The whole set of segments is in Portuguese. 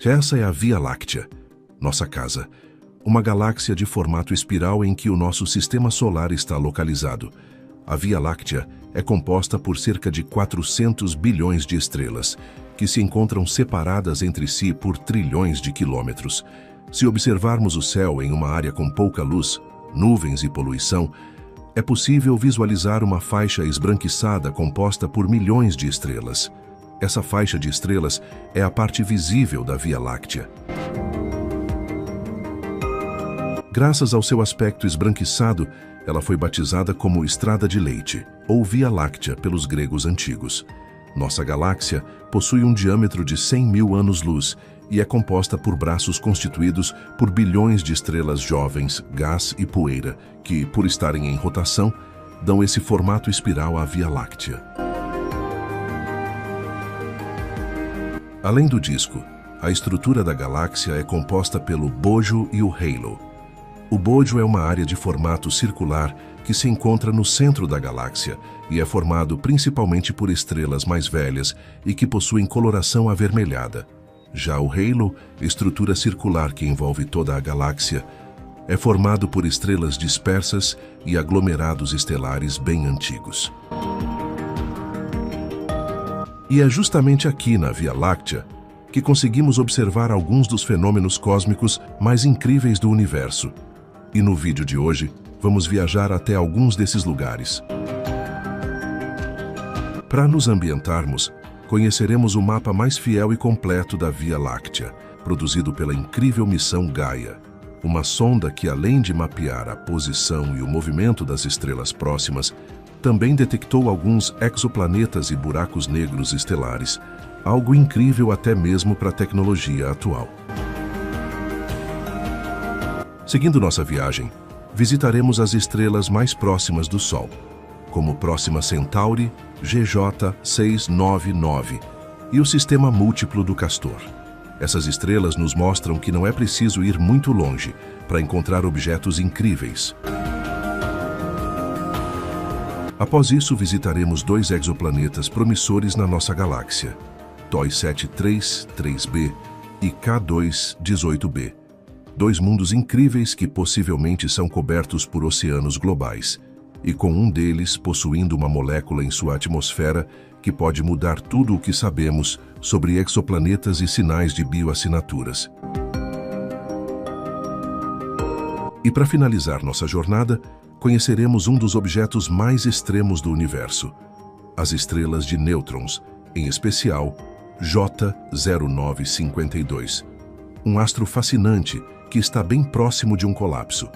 Essa é a Via Láctea, nossa casa. Uma galáxia de formato espiral em que o nosso sistema solar está localizado. A Via Láctea é composta por cerca de 400 bilhões de estrelas, que se encontram separadas entre si por trilhões de quilômetros. Se observarmos o céu em uma área com pouca luz, nuvens e poluição, é possível visualizar uma faixa esbranquiçada composta por milhões de estrelas. Essa faixa de estrelas é a parte visível da Via Láctea. Graças ao seu aspecto esbranquiçado, ela foi batizada como Estrada de Leite, ou Via Láctea pelos gregos antigos. Nossa galáxia possui um diâmetro de 100 mil anos-luz e é composta por braços constituídos por bilhões de estrelas jovens, gás e poeira, que, por estarem em rotação, dão esse formato espiral à Via Láctea. Além do disco, a estrutura da galáxia é composta pelo bojo e o halo. O bojo é uma área de formato circular que se encontra no centro da galáxia e é formado principalmente por estrelas mais velhas e que possuem coloração avermelhada. Já o halo, estrutura circular que envolve toda a galáxia, é formado por estrelas dispersas e aglomerados estelares bem antigos. E é justamente aqui na Via Láctea que conseguimos observar alguns dos fenômenos cósmicos mais incríveis do universo. E no vídeo de hoje, vamos viajar até alguns desses lugares. Para nos ambientarmos, conheceremos o mapa mais fiel e completo da Via Láctea, produzido pela incrível missão Gaia, uma sonda que, além de mapear a posição e o movimento das estrelas próximas, também detectou alguns exoplanetas e buracos negros estelares, algo incrível até mesmo para a tecnologia atual. Seguindo nossa viagem, visitaremos as estrelas mais próximas do Sol, como Próxima Centauri, GJ 699 e o Sistema Múltiplo do Castor. Essas estrelas nos mostram que não é preciso ir muito longe para encontrar objetos incríveis. Após isso, visitaremos 2 exoplanetas promissores na nossa galáxia, TOI 733b e K2 18b. 2 mundos incríveis que possivelmente são cobertos por oceanos globais, e com um deles possuindo uma molécula em sua atmosfera que pode mudar tudo o que sabemos sobre exoplanetas e sinais de bioassinaturas. E para finalizar nossa jornada, conheceremos um dos objetos mais extremos do universo, as estrelas de nêutrons, em especial J0952, um astro fascinante que está bem próximo de um colapso,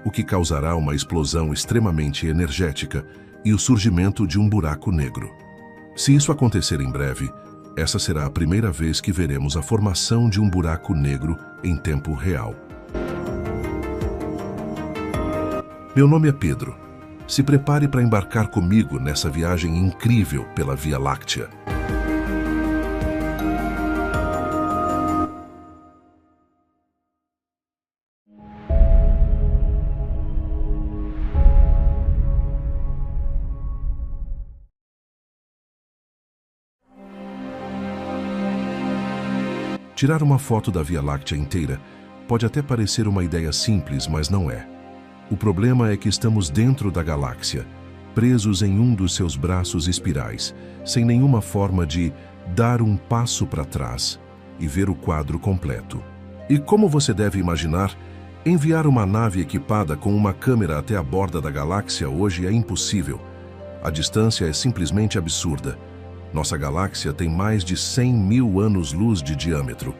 o que causará uma explosão extremamente energética e o surgimento de um buraco negro. Se isso acontecer em breve, essa será a primeira vez que veremos a formação de um buraco negro em tempo real. Meu nome é Pedro. Se prepare para embarcar comigo nessa viagem incrível pela Via Láctea. Tirar uma foto da Via Láctea inteira pode até parecer uma ideia simples, mas não é. O problema é que estamos dentro da galáxia, presos em um dos seus braços espirais, sem nenhuma forma de dar um passo para trás e ver o quadro completo. E como você deve imaginar, enviar uma nave equipada com uma câmera até a borda da galáxia hoje é impossível. A distância é simplesmente absurda. Nossa galáxia tem mais de 100 mil anos-luz de diâmetro.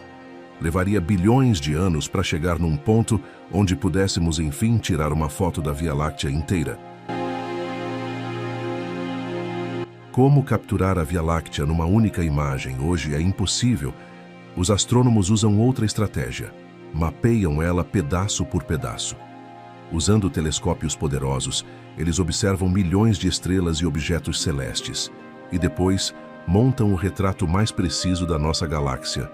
Levaria bilhões de anos para chegar num ponto onde pudéssemos, enfim, tirar uma foto da Via Láctea inteira. Como capturar a Via Láctea numa única imagem hoje é impossível. Os astrônomos usam outra estratégia. Mapeiam ela pedaço por pedaço. Usando telescópios poderosos, eles observam milhões de estrelas e objetos celestes. E depois, montam o retrato mais preciso da nossa galáxia.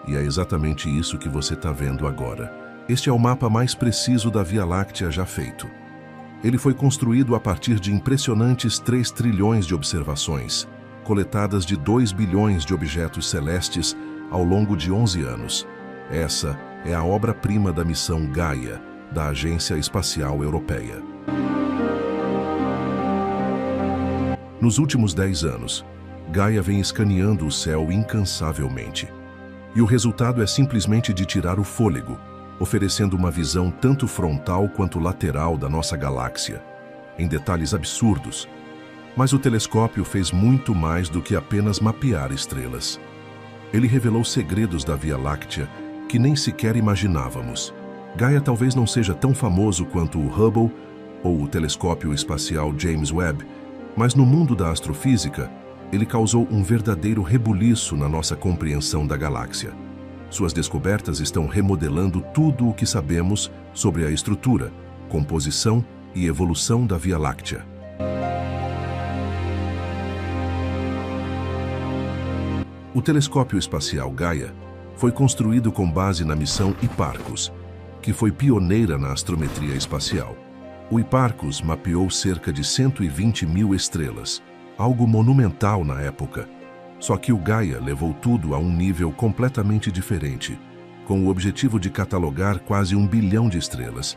E é exatamente isso que você está vendo agora. Este é o mapa mais preciso da Via Láctea já feito. Ele foi construído a partir de impressionantes 3 trilhões de observações, coletadas de 2 bilhões de objetos celestes ao longo de 11 anos. Essa é a obra-prima da missão Gaia, da Agência Espacial Europeia. Nos últimos 10 anos, Gaia vem escaneando o céu incansavelmente. E o resultado é simplesmente de tirar o fôlego, oferecendo uma visão tanto frontal quanto lateral da nossa galáxia, em detalhes absurdos. Mas o telescópio fez muito mais do que apenas mapear estrelas. Ele revelou segredos da Via Láctea que nem sequer imaginávamos. Gaia talvez não seja tão famoso quanto o Hubble ou o telescópio espacial James Webb, mas no mundo da astrofísica, ele causou um verdadeiro rebuliço na nossa compreensão da galáxia. Suas descobertas estão remodelando tudo o que sabemos sobre a estrutura, composição e evolução da Via Láctea. O telescópio espacial Gaia foi construído com base na missão Hipparcos, que foi pioneira na astrometria espacial. O Hipparcos mapeou cerca de 120 mil estrelas, algo monumental na época. Só que o Gaia levou tudo a um nível completamente diferente, com o objetivo de catalogar quase 1 bilhão de estrelas,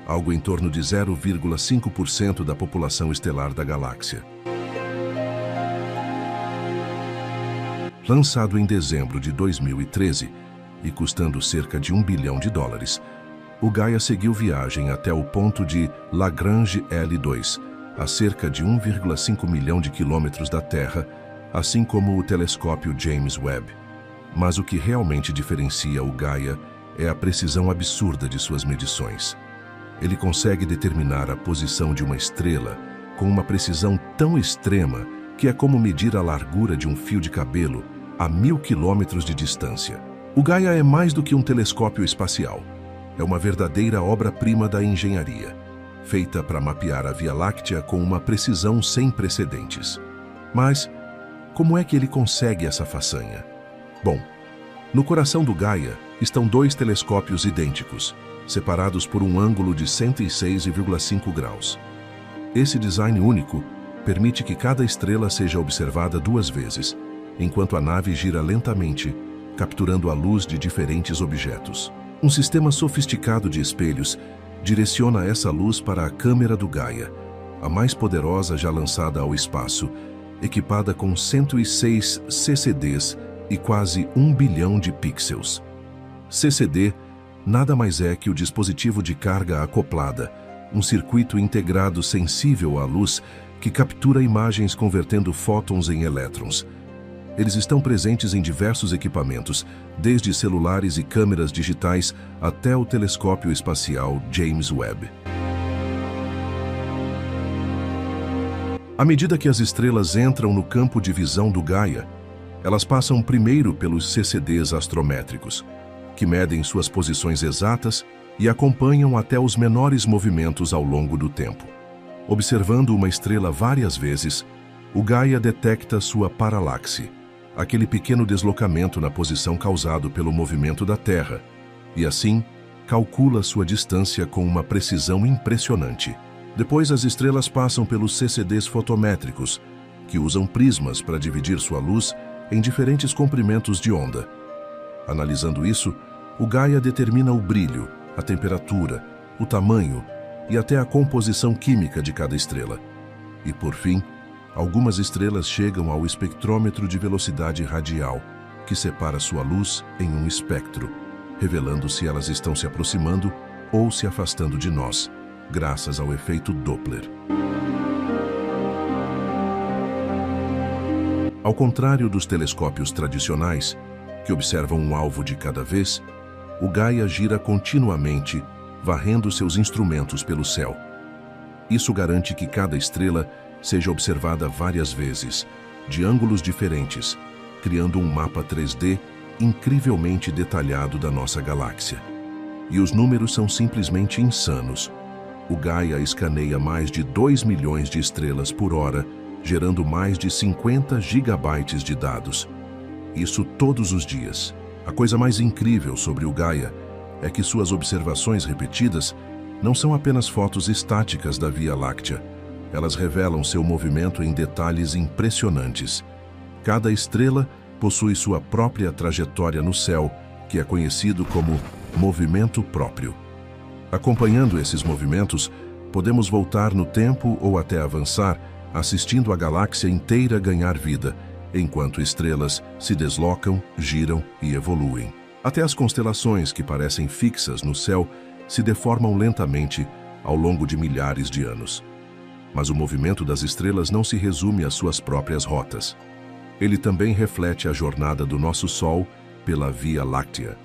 algo em torno de 0,5% da população estelar da galáxia. Lançado em dezembro de 2013 e custando cerca de $1 bilhão, o Gaia seguiu viagem até o ponto de Lagrange L2, a cerca de 1,5 milhão de quilômetros da Terra, assim como o telescópio James Webb. Mas o que realmente diferencia o Gaia é a precisão absurda de suas medições. Ele consegue determinar a posição de uma estrela com uma precisão tão extrema que é como medir a largura de um fio de cabelo a 1000 quilômetros de distância. O Gaia é mais do que um telescópio espacial. É uma verdadeira obra-prima da engenharia, feita para mapear a Via Láctea com uma precisão sem precedentes. Mas, como é que ele consegue essa façanha? Bom, no coração do Gaia estão 2 telescópios idênticos, separados por um ângulo de 106,5 graus. Esse design único permite que cada estrela seja observada 2 vezes, enquanto a nave gira lentamente, capturando a luz de diferentes objetos. Um sistema sofisticado de espelhos direciona essa luz para a câmera do Gaia, a mais poderosa já lançada ao espaço, equipada com 106 CCDs e quase 1 bilhão de pixels. CCD nada mais é que o dispositivo de carga acoplada, um circuito integrado sensível à luz que captura imagens convertendo fótons em elétrons. Eles estão presentes em diversos equipamentos, desde celulares e câmeras digitais até o telescópio espacial James Webb. À medida que as estrelas entram no campo de visão do Gaia, elas passam primeiro pelos CCDs astrométricos, que medem suas posições exatas e acompanham até os menores movimentos ao longo do tempo. Observando uma estrela várias vezes, o Gaia detecta sua paralaxe, aquele pequeno deslocamento na posição causado pelo movimento da Terra, e assim calcula sua distância com uma precisão impressionante. Depois as estrelas passam pelos CCDs fotométricos, que usam prismas para dividir sua luz em diferentes comprimentos de onda. Analisando isso, o Gaia determina o brilho, a temperatura, o tamanho e até a composição química de cada estrela. E por fim, algumas estrelas chegam ao espectrômetro de velocidade radial, que separa sua luz em um espectro, revelando se elas estão se aproximando ou se afastando de nós, graças ao efeito Doppler. Ao contrário dos telescópios tradicionais, que observam um alvo de cada vez, o Gaia gira continuamente, varrendo seus instrumentos pelo céu. Isso garante que cada estrela seja observada várias vezes, de ângulos diferentes, criando um mapa 3D incrivelmente detalhado da nossa galáxia. E os números são simplesmente insanos. O Gaia escaneia mais de 2 milhões de estrelas por hora, gerando mais de 50 gigabytes de dados. Isso todos os dias. A coisa mais incrível sobre o Gaia é que suas observações repetidas não são apenas fotos estáticas da Via Láctea. Elas revelam seu movimento em detalhes impressionantes. Cada estrela possui sua própria trajetória no céu, que é conhecido como movimento próprio. Acompanhando esses movimentos, podemos voltar no tempo ou até avançar, assistindo a galáxia inteira ganhar vida, enquanto estrelas se deslocam, giram e evoluem. Até as constelações que parecem fixas no céu se deformam lentamente ao longo de milhares de anos. Mas o movimento das estrelas não se resume às suas próprias rotas. Ele também reflete a jornada do nosso Sol pela Via Láctea.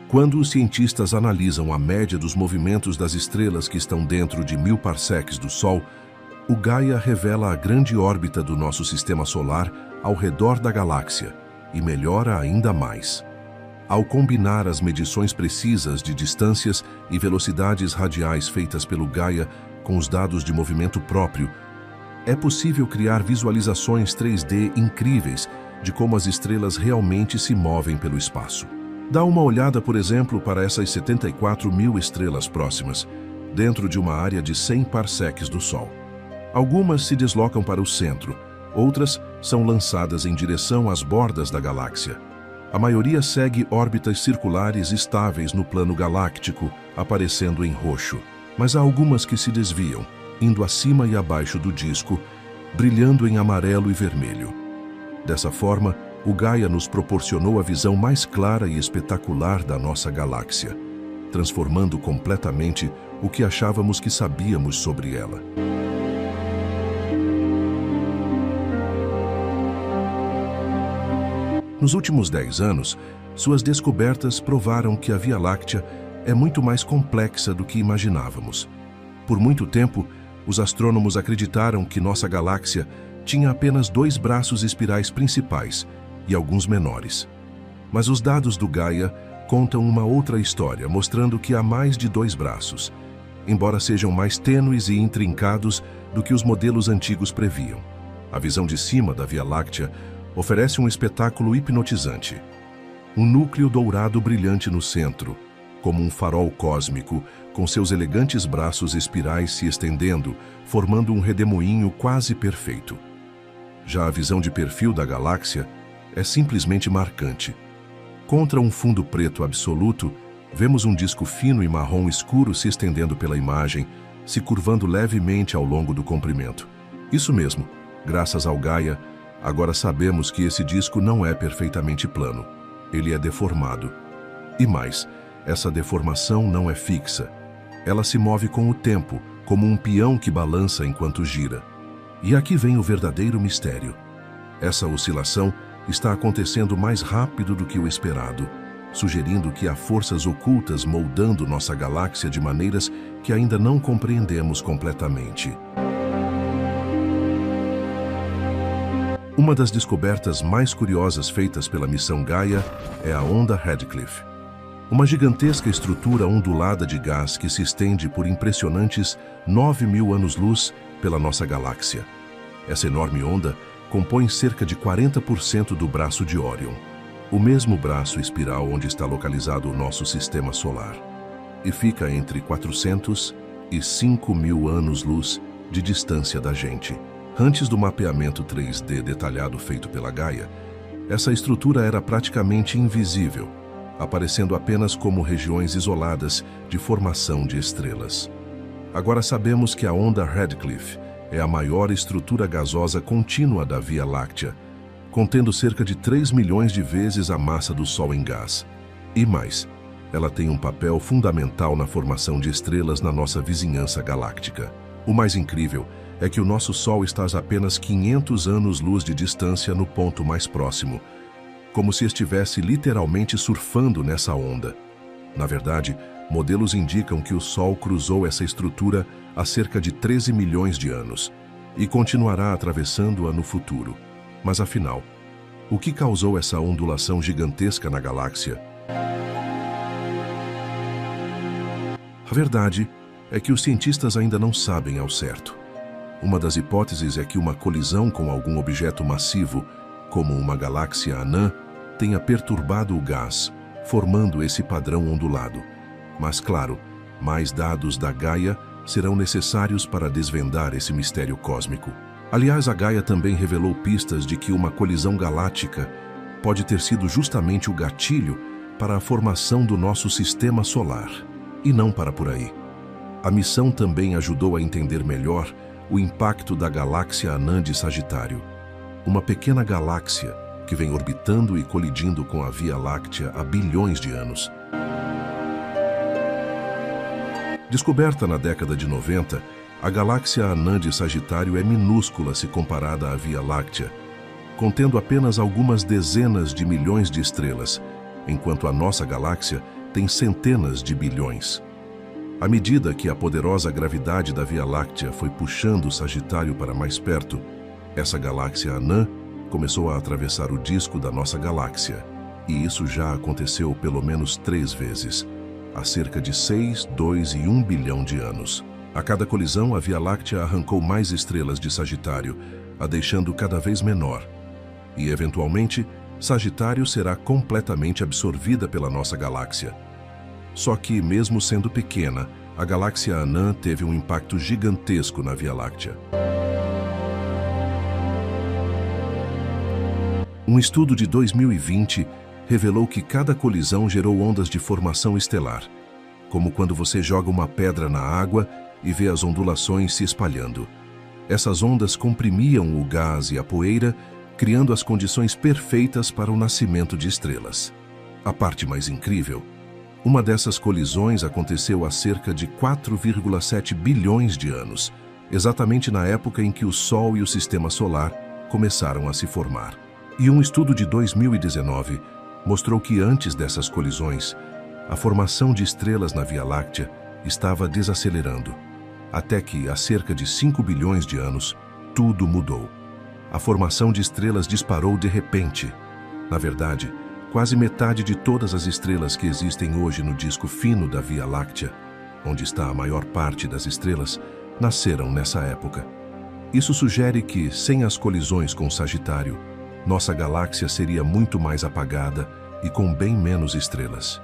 Quando os cientistas analisam a média dos movimentos das estrelas que estão dentro de 1000 parsecs do Sol, o Gaia revela a grande órbita do nosso sistema solar ao redor da galáxia e melhora ainda mais. Ao combinar as medições precisas de distâncias e velocidades radiais feitas pelo Gaia com os dados de movimento próprio, é possível criar visualizações 3D incríveis de como as estrelas realmente se movem pelo espaço. Dá uma olhada, por exemplo, para essas 74.000 estrelas próximas, dentro de uma área de 100 parsecs do Sol. Algumas se deslocam para o centro, outras são lançadas em direção às bordas da galáxia. A maioria segue órbitas circulares estáveis no plano galáctico, aparecendo em roxo, mas há algumas que se desviam, indo acima e abaixo do disco, brilhando em amarelo e vermelho. Dessa forma, o Gaia nos proporcionou a visão mais clara e espetacular da nossa galáxia, transformando completamente o que achávamos que sabíamos sobre ela. Nos últimos 10 anos, suas descobertas provaram que a Via Láctea é muito mais complexa do que imaginávamos. Por muito tempo, os astrônomos acreditaram que nossa galáxia tinha apenas 2 braços espirais principais e alguns menores. Mas os dados do Gaia contam uma outra história, mostrando que há mais de 2 braços, embora sejam mais tênues e intrincados do que os modelos antigos previam. A visão de cima da Via Láctea oferece um espetáculo hipnotizante. Um núcleo dourado brilhante no centro, como um farol cósmico, com seus elegantes braços espirais se estendendo, formando um redemoinho quase perfeito. Já a visão de perfil da galáxia é simplesmente marcante. Contra um fundo preto absoluto, vemos um disco fino e marrom escuro se estendendo pela imagem, se curvando levemente ao longo do comprimento. Isso mesmo, graças ao Gaia, agora sabemos que esse disco não é perfeitamente plano. Ele é deformado. E mais, essa deformação não é fixa. Ela se move com o tempo, como um peão que balança enquanto gira. E aqui vem o verdadeiro mistério. Essa oscilação está acontecendo mais rápido do que o esperado, sugerindo que há forças ocultas moldando nossa galáxia de maneiras que ainda não compreendemos completamente. Uma das descobertas mais curiosas feitas pela missão Gaia é a onda Radcliffe, uma gigantesca estrutura ondulada de gás que se estende por impressionantes 9.000 anos-luz pela nossa galáxia. Essa enorme onda compõe cerca de 40% do braço de Órion, o mesmo braço espiral onde está localizado o nosso sistema solar, e fica entre 400 e 5.000 anos-luz de distância da gente. Antes do mapeamento 3D detalhado feito pela Gaia, essa estrutura era praticamente invisível, aparecendo apenas como regiões isoladas de formação de estrelas. Agora sabemos que a onda Radcliffe é a maior estrutura gasosa contínua da Via Láctea, contendo cerca de 3 milhões de vezes a massa do Sol em gás. E mais, ela tem um papel fundamental na formação de estrelas na nossa vizinhança galáctica. O mais incrível é que o nosso Sol está a apenas 500 anos-luz de distância no ponto mais próximo, como se estivesse literalmente surfando nessa onda. Na verdade, modelos indicam que o Sol cruzou essa estrutura há cerca de 13 milhões de anos e continuará atravessando-a no futuro. Mas afinal, o que causou essa ondulação gigantesca na galáxia? A verdade é que os cientistas ainda não sabem ao certo. Uma das hipóteses é que uma colisão com algum objeto massivo, como uma galáxia anã, tenha perturbado o gás, formando esse padrão ondulado. Mas, claro, mais dados da Gaia serão necessários para desvendar esse mistério cósmico. Aliás, a Gaia também revelou pistas de que uma colisão galáctica pode ter sido justamente o gatilho para a formação do nosso sistema solar, e não para por aí. A missão também ajudou a entender melhor o impacto da galáxia anã de Sagitário, uma pequena galáxia que vem orbitando e colidindo com a Via Láctea há bilhões de anos. Descoberta na década de 90, a galáxia anã de Sagitário é minúscula se comparada à Via Láctea, contendo apenas algumas dezenas de milhões de estrelas, enquanto a nossa galáxia tem centenas de bilhões. À medida que a poderosa gravidade da Via Láctea foi puxando o Sagitário para mais perto, essa galáxia anã começou a atravessar o disco da nossa galáxia, e isso já aconteceu pelo menos 3 vezes, há cerca de 6, 2 e 1 bilhão de anos. A cada colisão, a Via Láctea arrancou mais estrelas de Sagitário, a deixando cada vez menor. E, eventualmente, Sagitário será completamente absorvida pela nossa galáxia. Só que, mesmo sendo pequena, a galáxia anã teve um impacto gigantesco na Via Láctea. Um estudo de 2020 revelou que cada colisão gerou ondas de formação estelar, como quando você joga uma pedra na água e vê as ondulações se espalhando. Essas ondas comprimiam o gás e a poeira, criando as condições perfeitas para o nascimento de estrelas. A parte mais incrível: uma dessas colisões aconteceu há cerca de 4,7 bilhões de anos, exatamente na época em que o Sol e o Sistema Solar começaram a se formar. E um estudo de 2019 mostrou que antes dessas colisões, a formação de estrelas na Via Láctea estava desacelerando, até que, há cerca de 5 bilhões de anos, tudo mudou. A formação de estrelas disparou de repente. Na verdade, quase metade de todas as estrelas que existem hoje no disco fino da Via Láctea, onde está a maior parte das estrelas, nasceram nessa época. Isso sugere que, sem as colisões com Sagitário, nossa galáxia seria muito mais apagada e com bem menos estrelas.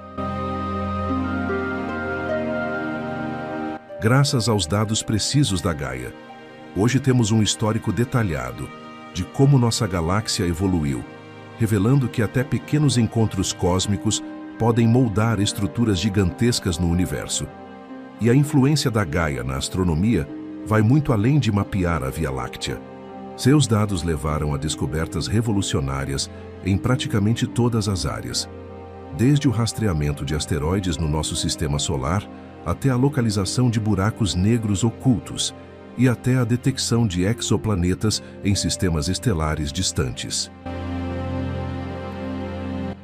Graças aos dados precisos da Gaia, hoje temos um histórico detalhado de como nossa galáxia evoluiu, revelando que até pequenos encontros cósmicos podem moldar estruturas gigantescas no universo. E a influência da Gaia na astronomia vai muito além de mapear a Via Láctea. Seus dados levaram a descobertas revolucionárias em praticamente todas as áreas, desde o rastreamento de asteroides no nosso sistema solar até a localização de buracos negros ocultos e até a detecção de exoplanetas em sistemas estelares distantes.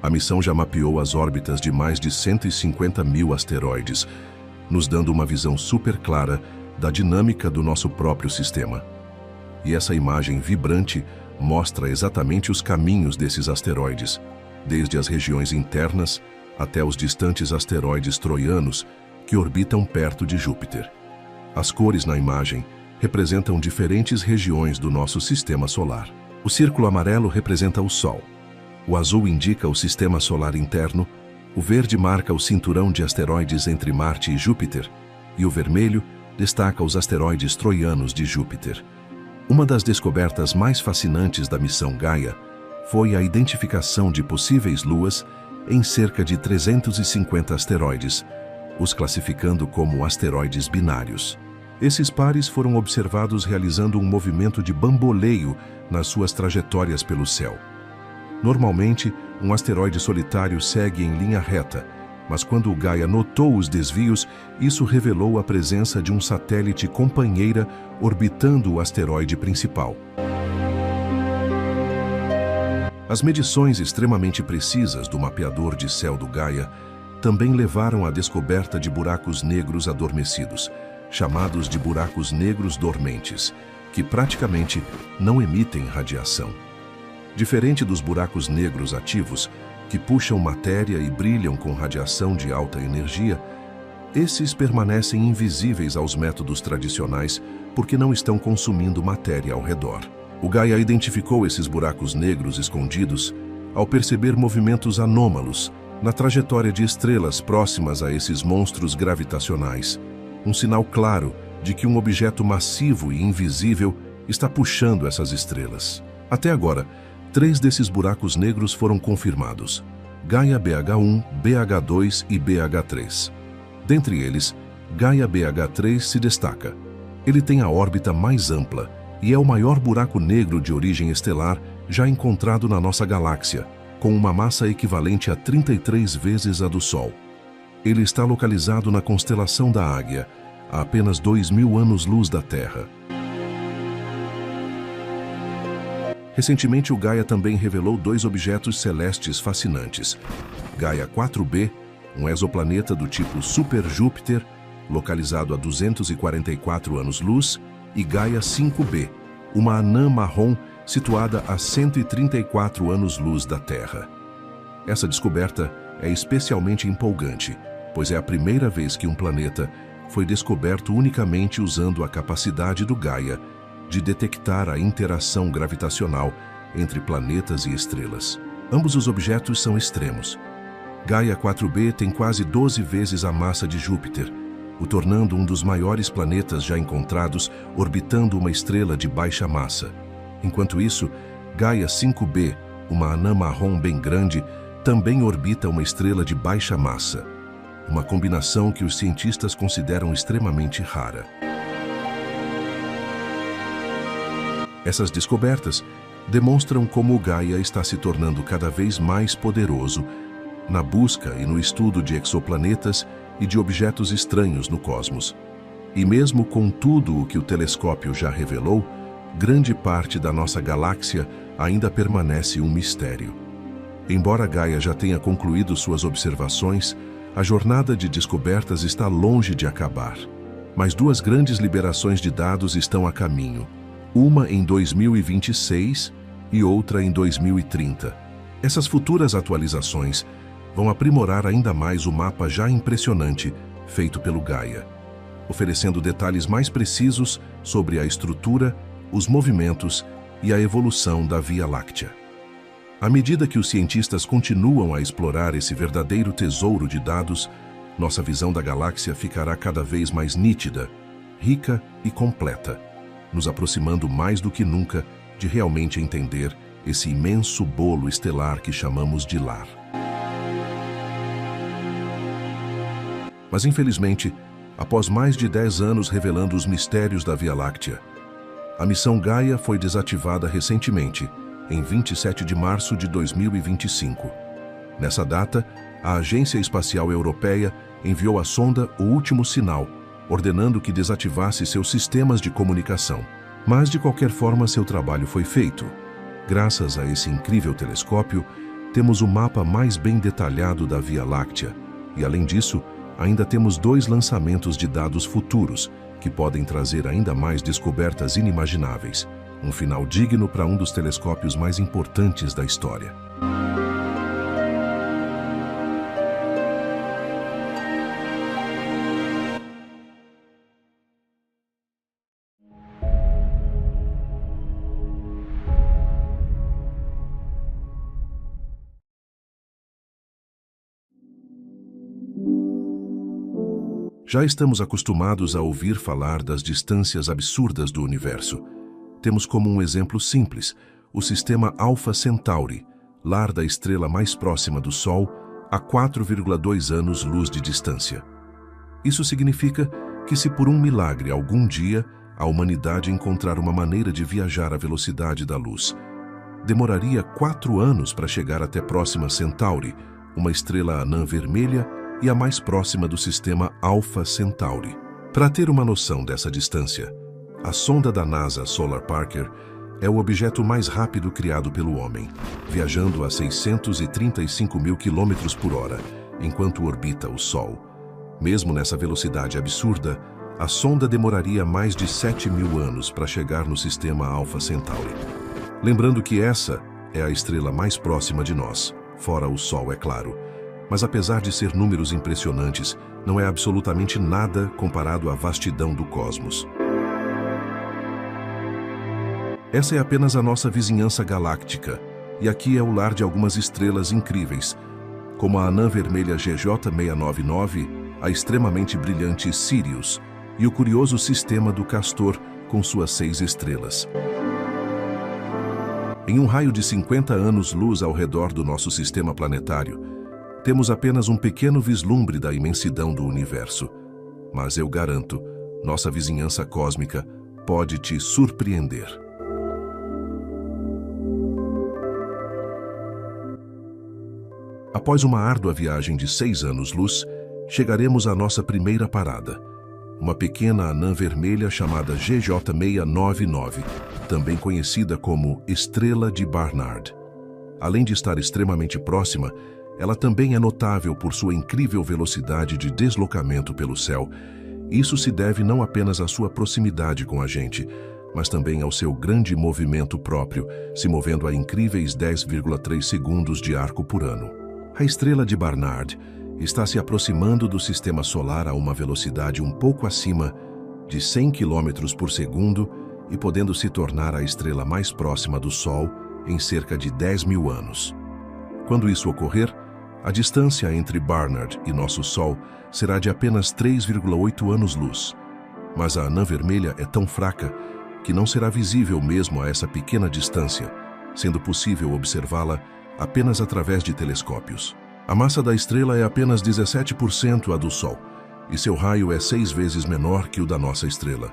A missão já mapeou as órbitas de mais de 150 mil asteroides, nos dando uma visão super clara da dinâmica do nosso próprio sistema. E essa imagem vibrante mostra exatamente os caminhos desses asteroides, desde as regiões internas até os distantes asteroides troianos que orbitam perto de Júpiter. As cores na imagem representam diferentes regiões do nosso sistema solar. O círculo amarelo representa o Sol, o azul indica o sistema solar interno, o verde marca o cinturão de asteroides entre Marte e Júpiter, e o vermelho destaca os asteroides troianos de Júpiter. Uma das descobertas mais fascinantes da missão Gaia foi a identificação de possíveis luas em cerca de 350 asteroides, os classificando como asteroides binários. Esses pares foram observados realizando um movimento de bamboleio nas suas trajetórias pelo céu. Normalmente, um asteroide solitário segue em linha reta, mas quando o Gaia notou os desvios, isso revelou a presença de um satélite companheira orbitando o asteroide principal. As medições extremamente precisas do mapeador de céu do Gaia também levaram à descoberta de buracos negros adormecidos, chamados de buracos negros dormentes, que praticamente não emitem radiação. Diferente dos buracos negros ativos, que puxam matéria e brilham com radiação de alta energia, esses permanecem invisíveis aos métodos tradicionais porque não estão consumindo matéria ao redor. O Gaia identificou esses buracos negros escondidos ao perceber movimentos anômalos na trajetória de estrelas próximas a esses monstros gravitacionais, um sinal claro de que um objeto massivo e invisível está puxando essas estrelas. Até agora, 3 desses buracos negros foram confirmados: Gaia BH1, BH2 e BH3. Dentre eles, Gaia BH3 se destaca. Ele tem a órbita mais ampla e é o maior buraco negro de origem estelar já encontrado na nossa galáxia, com uma massa equivalente a 33 vezes a do Sol. Ele está localizado na constelação da Águia, a apenas 2.000 anos-luz da Terra. Recentemente, o Gaia também revelou 2 objetos celestes fascinantes: Gaia 4b, um exoplaneta do tipo Super Júpiter, localizado a 244 anos-luz, e Gaia 5b, uma anã marrom situada a 134 anos-luz da Terra. Essa descoberta é especialmente empolgante, pois é a primeira vez que um planeta foi descoberto unicamente usando a capacidade do Gaia de detectar a interação gravitacional entre planetas e estrelas. Ambos os objetos são extremos. Gaia 4b tem quase 12 vezes a massa de Júpiter, o tornando um dos maiores planetas já encontrados orbitando uma estrela de baixa massa. Enquanto isso, Gaia 5b, uma anã marrom bem grande, também orbita uma estrela de baixa massa, uma combinação que os cientistas consideram extremamente rara. Essas descobertas demonstram como o Gaia está se tornando cada vez mais poderoso na busca e no estudo de exoplanetas e de objetos estranhos no cosmos. E mesmo com tudo o que o telescópio já revelou, grande parte da nossa galáxia ainda permanece um mistério. Embora Gaia já tenha concluído suas observações, a jornada de descobertas está longe de acabar. Mas 2 grandes liberações de dados estão a caminho, uma em 2026 e outra em 2030. Essas futuras atualizações vão aprimorar ainda mais o mapa já impressionante feito pelo Gaia, oferecendo detalhes mais precisos sobre a estrutura, os movimentos e a evolução da Via Láctea. À medida que os cientistas continuam a explorar esse verdadeiro tesouro de dados, nossa visão da galáxia ficará cada vez mais nítida, rica e completa, nos aproximando mais do que nunca de realmente entender esse imenso bolo estelar que chamamos de lar. Mas, infelizmente, após mais de 10 anos revelando os mistérios da Via Láctea, a missão Gaia foi desativada recentemente, em 27 de março de 2025. Nessa data, a Agência Espacial Europeia enviou à sonda o último sinal, ordenando que desativasse seus sistemas de comunicação. Mas, de qualquer forma, seu trabalho foi feito. Graças a esse incrível telescópio, temos o mapa mais bem detalhado da Via Láctea e, além disso, ainda temos 2 lançamentos de dados futuros que podem trazer ainda mais descobertas inimagináveis, um final digno para um dos telescópios mais importantes da história. Já estamos acostumados a ouvir falar das distâncias absurdas do universo. Temos como um exemplo simples o sistema Alpha Centauri, lar da estrela mais próxima do Sol, a 4,2 anos-luz de distância. Isso significa que, se por um milagre algum dia a humanidade encontrar uma maneira de viajar à velocidade da luz, demoraria 4 anos para chegar até próxima Centauri, uma estrela anã vermelha e a mais próxima do sistema Alpha Centauri. Para ter uma noção dessa distância, a sonda da NASA Solar Parker é o objeto mais rápido criado pelo homem, viajando a 635 mil quilômetros por hora, enquanto orbita o Sol. Mesmo nessa velocidade absurda, a sonda demoraria mais de 7.000 anos para chegar no sistema Alpha Centauri. Lembrando que essa é a estrela mais próxima de nós, fora o Sol, é claro. Mas apesar de ser números impressionantes, não é absolutamente nada comparado à vastidão do cosmos. Essa é apenas a nossa vizinhança galáctica, e aqui é o lar de algumas estrelas incríveis, como a anã vermelha GJ699, a extremamente brilhante Sirius e o curioso sistema do Castor, com suas 6 estrelas. Em um raio de 50 anos-luz ao redor do nosso sistema planetário, temos apenas um pequeno vislumbre da imensidão do universo. Mas eu garanto, nossa vizinhança cósmica pode te surpreender. Após uma árdua viagem de 6 anos-luz, chegaremos à nossa primeira parada, uma pequena anã vermelha chamada GJ699, também conhecida como Estrela de Barnard. Além de estar extremamente próxima, ela também é notável por sua incrível velocidade de deslocamento pelo céu. Isso se deve não apenas à sua proximidade com a gente, mas também ao seu grande movimento próprio, se movendo a incríveis 10,3 segundos de arco por ano. A Estrela de Barnard está se aproximando do Sistema Solar a uma velocidade um pouco acima de 100 km por segundo e podendo se tornar a estrela mais próxima do Sol em cerca de 10.000 anos. Quando isso ocorrer, a distância entre Barnard e nosso Sol será de apenas 3,8 anos-luz. Mas a anã vermelha é tão fraca que não será visível mesmo a essa pequena distância, sendo possível observá-la apenas através de telescópios. A massa da estrela é apenas 17% a do Sol, e seu raio é 6 vezes menor que o da nossa estrela.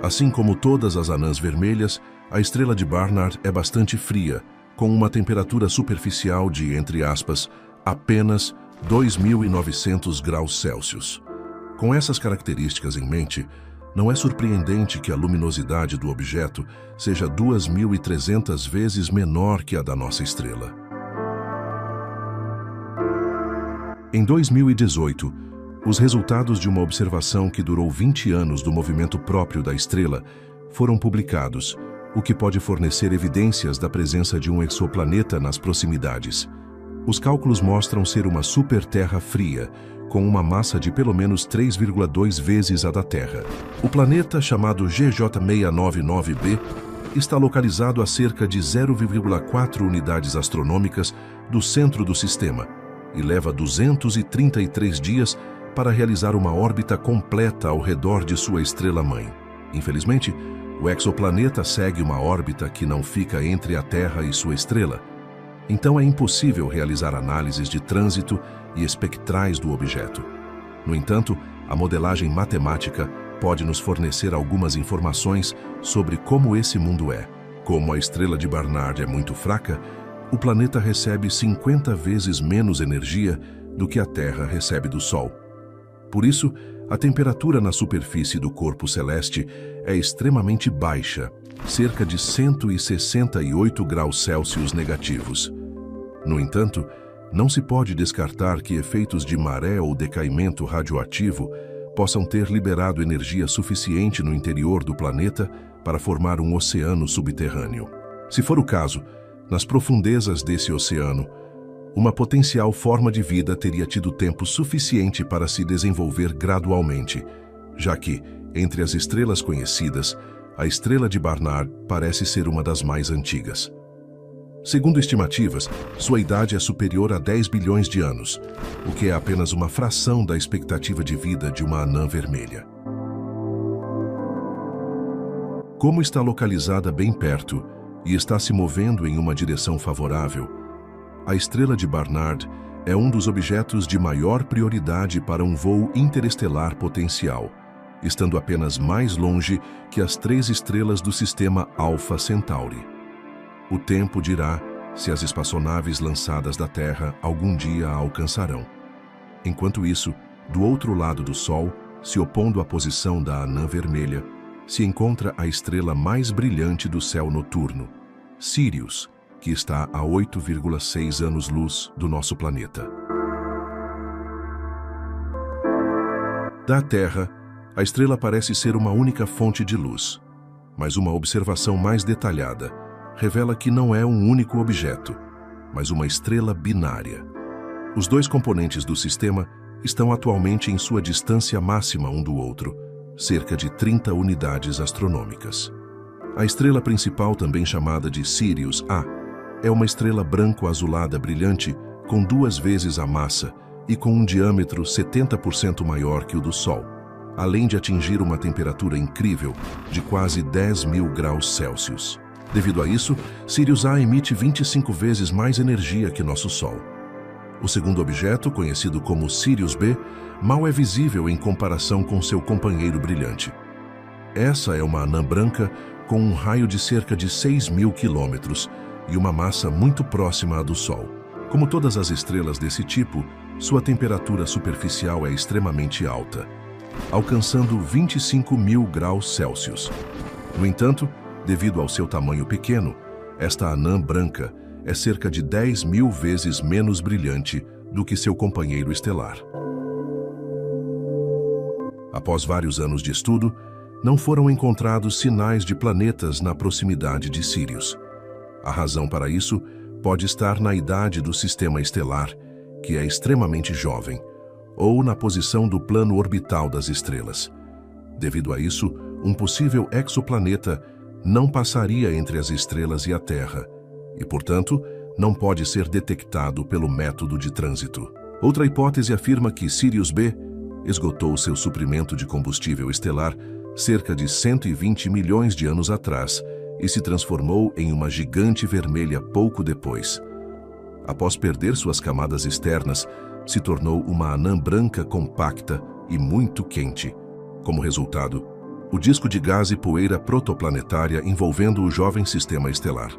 Assim como todas as anãs vermelhas, a estrela de Barnard é bastante fria, com uma temperatura superficial de, entre aspas, apenas 2.900 graus Celsius. Com essas características em mente, não é surpreendente que a luminosidade do objeto seja 2.300 vezes menor que a da nossa estrela. Em 2018, os resultados de uma observação que durou 20 anos do movimento próprio da estrela foram publicados, o que pode fornecer evidências da presença de um exoplaneta nas proximidades. Os cálculos mostram ser uma super-terra fria, com uma massa de pelo menos 3,2 vezes a da Terra. O planeta, chamado GJ699b, está localizado a cerca de 0,4 unidades astronômicas do centro do sistema e leva 233 dias para realizar uma órbita completa ao redor de sua estrela-mãe. Infelizmente, o exoplaneta segue uma órbita que não fica entre a Terra e sua estrela. Então é impossível realizar análises de trânsito e espectrais do objeto. No entanto, a modelagem matemática pode nos fornecer algumas informações sobre como esse mundo é. Como a estrela de Barnard é muito fraca, o planeta recebe 50 vezes menos energia do que a Terra recebe do Sol. Por isso, a temperatura na superfície do corpo celeste é extremamente baixa, cerca de 168 graus Celsius negativos. No entanto, não se pode descartar que efeitos de maré ou decaimento radioativo possam ter liberado energia suficiente no interior do planeta para formar um oceano subterrâneo. Se for o caso, nas profundezas desse oceano, uma potencial forma de vida teria tido tempo suficiente para se desenvolver gradualmente, já que, entre as estrelas conhecidas, a estrela de Barnard parece ser uma das mais antigas. Segundo estimativas, sua idade é superior a 10 bilhões de anos, o que é apenas uma fração da expectativa de vida de uma anã vermelha. Como está localizada bem perto e está se movendo em uma direção favorável, a estrela de Barnard é um dos objetos de maior prioridade para um voo interestelar potencial, estando apenas mais longe que as 3 estrelas do sistema Alpha Centauri. O tempo dirá se as espaçonaves lançadas da Terra algum dia a alcançarão. Enquanto isso, do outro lado do Sol, se opondo à posição da anã vermelha, se encontra a estrela mais brilhante do céu noturno, Sirius, que está a 8,6 anos-luz do nosso planeta. Da Terra, a estrela parece ser uma única fonte de luz, mas uma observação mais detalhada revela que não é um único objeto, mas uma estrela binária. Os 2 componentes do sistema estão atualmente em sua distância máxima um do outro, cerca de 30 unidades astronômicas. A estrela principal, também chamada de Sirius A, é uma estrela branco-azulada brilhante com 2 vezes a massa e com um diâmetro 70% maior que o do Sol. além de atingir uma temperatura incrível de quase 10.000 graus Celsius. Devido a isso, Sirius A emite 25 vezes mais energia que nosso Sol. O segundo objeto, conhecido como Sirius B, mal é visível em comparação com seu companheiro brilhante. Essa é uma anã branca com um raio de cerca de 6.000 quilômetros e uma massa muito próxima à do Sol. Como todas as estrelas desse tipo, sua temperatura superficial é extremamente alta, alcançando 25.000 graus Celsius. No entanto, devido ao seu tamanho pequeno, esta anã branca é cerca de 10.000 vezes menos brilhante do que seu companheiro estelar. Após vários anos de estudo, não foram encontrados sinais de planetas na proximidade de Sirius. A razão para isso pode estar na idade do sistema estelar, que é extremamente jovem, ou na posição do plano orbital das estrelas. Devido a isso, um possível exoplaneta não passaria entre as estrelas e a Terra, e, portanto, não pode ser detectado pelo método de trânsito. Outra hipótese afirma que Sirius B esgotou seu suprimento de combustível estelar cerca de 120 milhões de anos atrás e se transformou em uma gigante vermelha pouco depois. Após perder suas camadas externas, se tornou uma anã branca compacta e muito quente. Como resultado, o disco de gás e poeira protoplanetária envolvendo o jovem sistema estelar.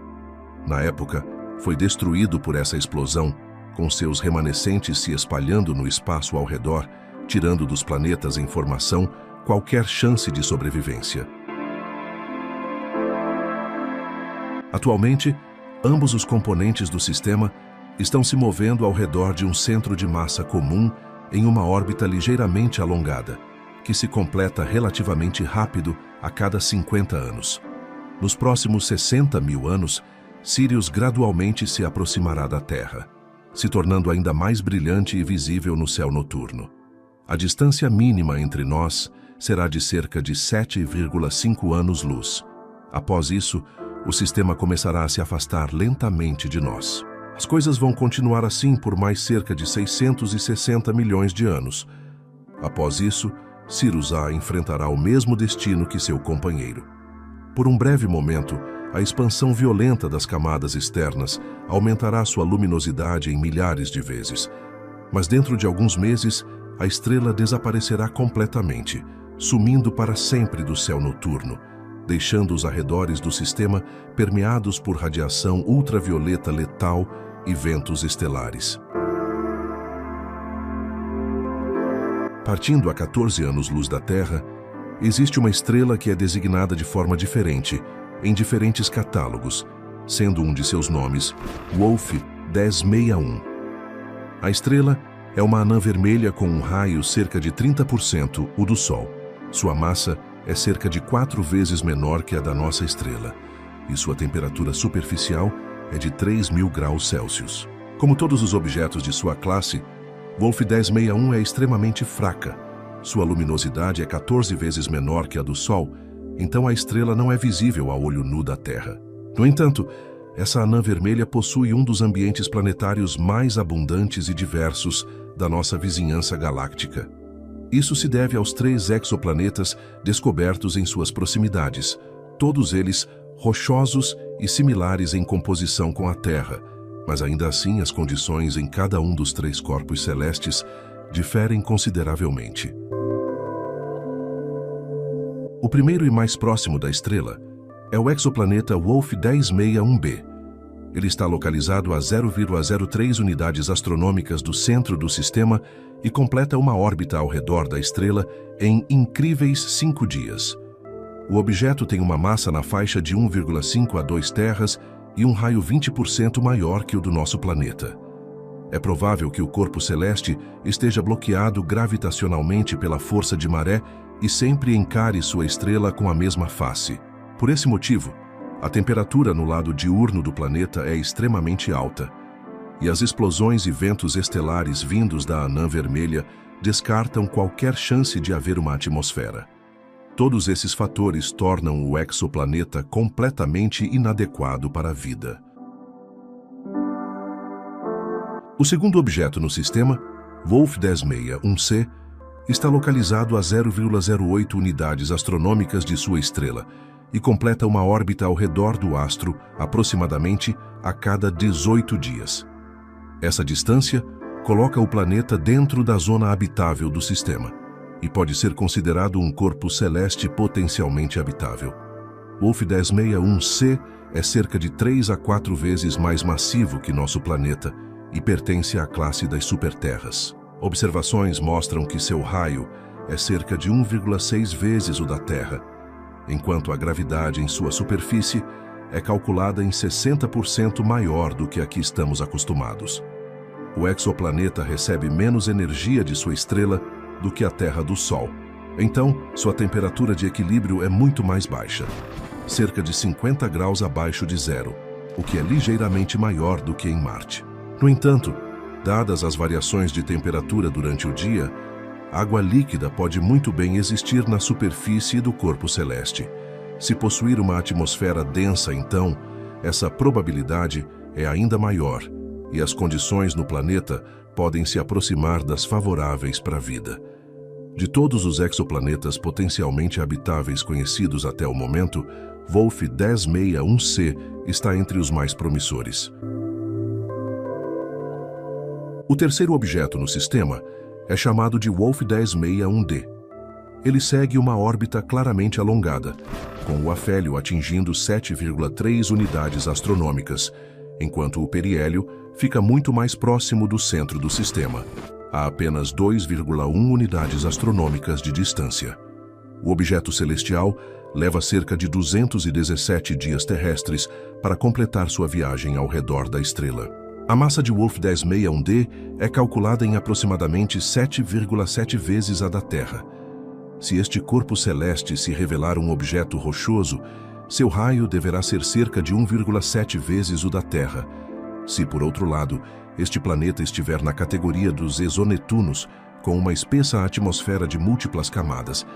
Na época, foi destruído por essa explosão, com seus remanescentes se espalhando no espaço ao redor, tirando dos planetas em formação qualquer chance de sobrevivência. Atualmente, ambos os componentes do sistema estão se movendo ao redor de um centro de massa comum em uma órbita ligeiramente alongada, que se completa relativamente rápido a cada 50 anos. Nos próximos 60.000 anos, Sirius gradualmente se aproximará da Terra, se tornando ainda mais brilhante e visível no céu noturno. A distância mínima entre nós será de cerca de 7,5 anos-luz. Após isso, o sistema começará a se afastar lentamente de nós. As coisas vão continuar assim por mais cerca de 660 milhões de anos. Após isso, Sirius A enfrentará o mesmo destino que seu companheiro. Por um breve momento, a expansão violenta das camadas externas aumentará sua luminosidade em milhares de vezes. Mas dentro de alguns meses, a estrela desaparecerá completamente, sumindo para sempre do céu noturno, deixando os arredores do sistema permeados por radiação ultravioleta letal e ventos estelares. Partindo a 14 anos-luz da Terra, existe uma estrela que é designada de forma diferente em diferentes catálogos, sendo um de seus nomes Wolf 1061. A estrela é uma anã vermelha com um raio cerca de 30% o do Sol. Sua massa é cerca de 4 vezes menor que a da nossa estrela, e sua temperatura superficial é de 3.000 graus Celsius. Como todos os objetos de sua classe, Wolf 1061 é extremamente fraca. Sua luminosidade é 14 vezes menor que a do Sol, então a estrela não é visível a olho nu da Terra. No entanto, essa anã vermelha possui um dos ambientes planetários mais abundantes e diversos da nossa vizinhança galáctica. Isso se deve aos 3 exoplanetas descobertos em suas proximidades, todos eles rochosos e similares em composição com a Terra, mas ainda assim as condições em cada um dos 3 corpos celestes diferem consideravelmente. O primeiro e mais próximo da estrela é o exoplaneta Wolf 1061b. Ele está localizado a 0,03 unidades astronômicas do centro do sistema e completa uma órbita ao redor da estrela em incríveis 5 dias. O objeto tem uma massa na faixa de 1,5 a 2 terras e um raio 20% maior que o do nosso planeta. É provável que o corpo celeste esteja bloqueado gravitacionalmente pela força de maré e sempre encare sua estrela com a mesma face. Por esse motivo, a temperatura no lado diurno do planeta é extremamente alta, e as explosões e ventos estelares vindos da anã vermelha descartam qualquer chance de haver uma atmosfera. Todos esses fatores tornam o exoplaneta completamente inadequado para a vida. O segundo objeto no sistema, Wolf 1061c, Está localizado a 0,08 unidades astronômicas de sua estrela e completa uma órbita ao redor do astro aproximadamente a cada 18 dias. Essa distância coloca o planeta dentro da zona habitável do sistema e pode ser considerado um corpo celeste potencialmente habitável. Wolf 1061c é cerca de 3 a 4 vezes mais massivo que nosso planeta e pertence à classe das superterras. Observações mostram que seu raio é cerca de 1,6 vezes o da Terra, enquanto a gravidade em sua superfície é calculada em 60% maior do que a que estamos acostumados. O exoplaneta recebe menos energia de sua estrela do que a Terra do Sol. Então, sua temperatura de equilíbrio é muito mais baixa, cerca de 50 graus abaixo de zero, o que é ligeiramente maior do que em Marte. No entanto, dadas as variações de temperatura durante o dia, água líquida pode muito bem existir na superfície do corpo celeste. Se possuir uma atmosfera densa, então, essa probabilidade é ainda maior e as condições no planeta podem se aproximar das favoráveis para a vida. De todos os exoplanetas potencialmente habitáveis conhecidos até o momento, Wolf 1061c está entre os mais promissores. O terceiro objeto no sistema é chamado de Wolf 1061d. Ele segue uma órbita claramente alongada, com o afélio atingindo 7,3 unidades astronômicas, enquanto o periélio fica muito mais próximo do centro do sistema, a apenas 2,1 unidades astronômicas de distância. O objeto celestial leva cerca de 217 dias terrestres para completar sua viagem ao redor da estrela. A massa de Wolf 1061d é calculada em aproximadamente 7,7 vezes a da Terra. Se este corpo celeste se revelar um objeto rochoso, seu raio deverá ser cerca de 1,7 vezes o da Terra. Se, por outro lado, este planeta estiver na categoria dos exonetunos, com uma espessa atmosfera de múltiplas camadas,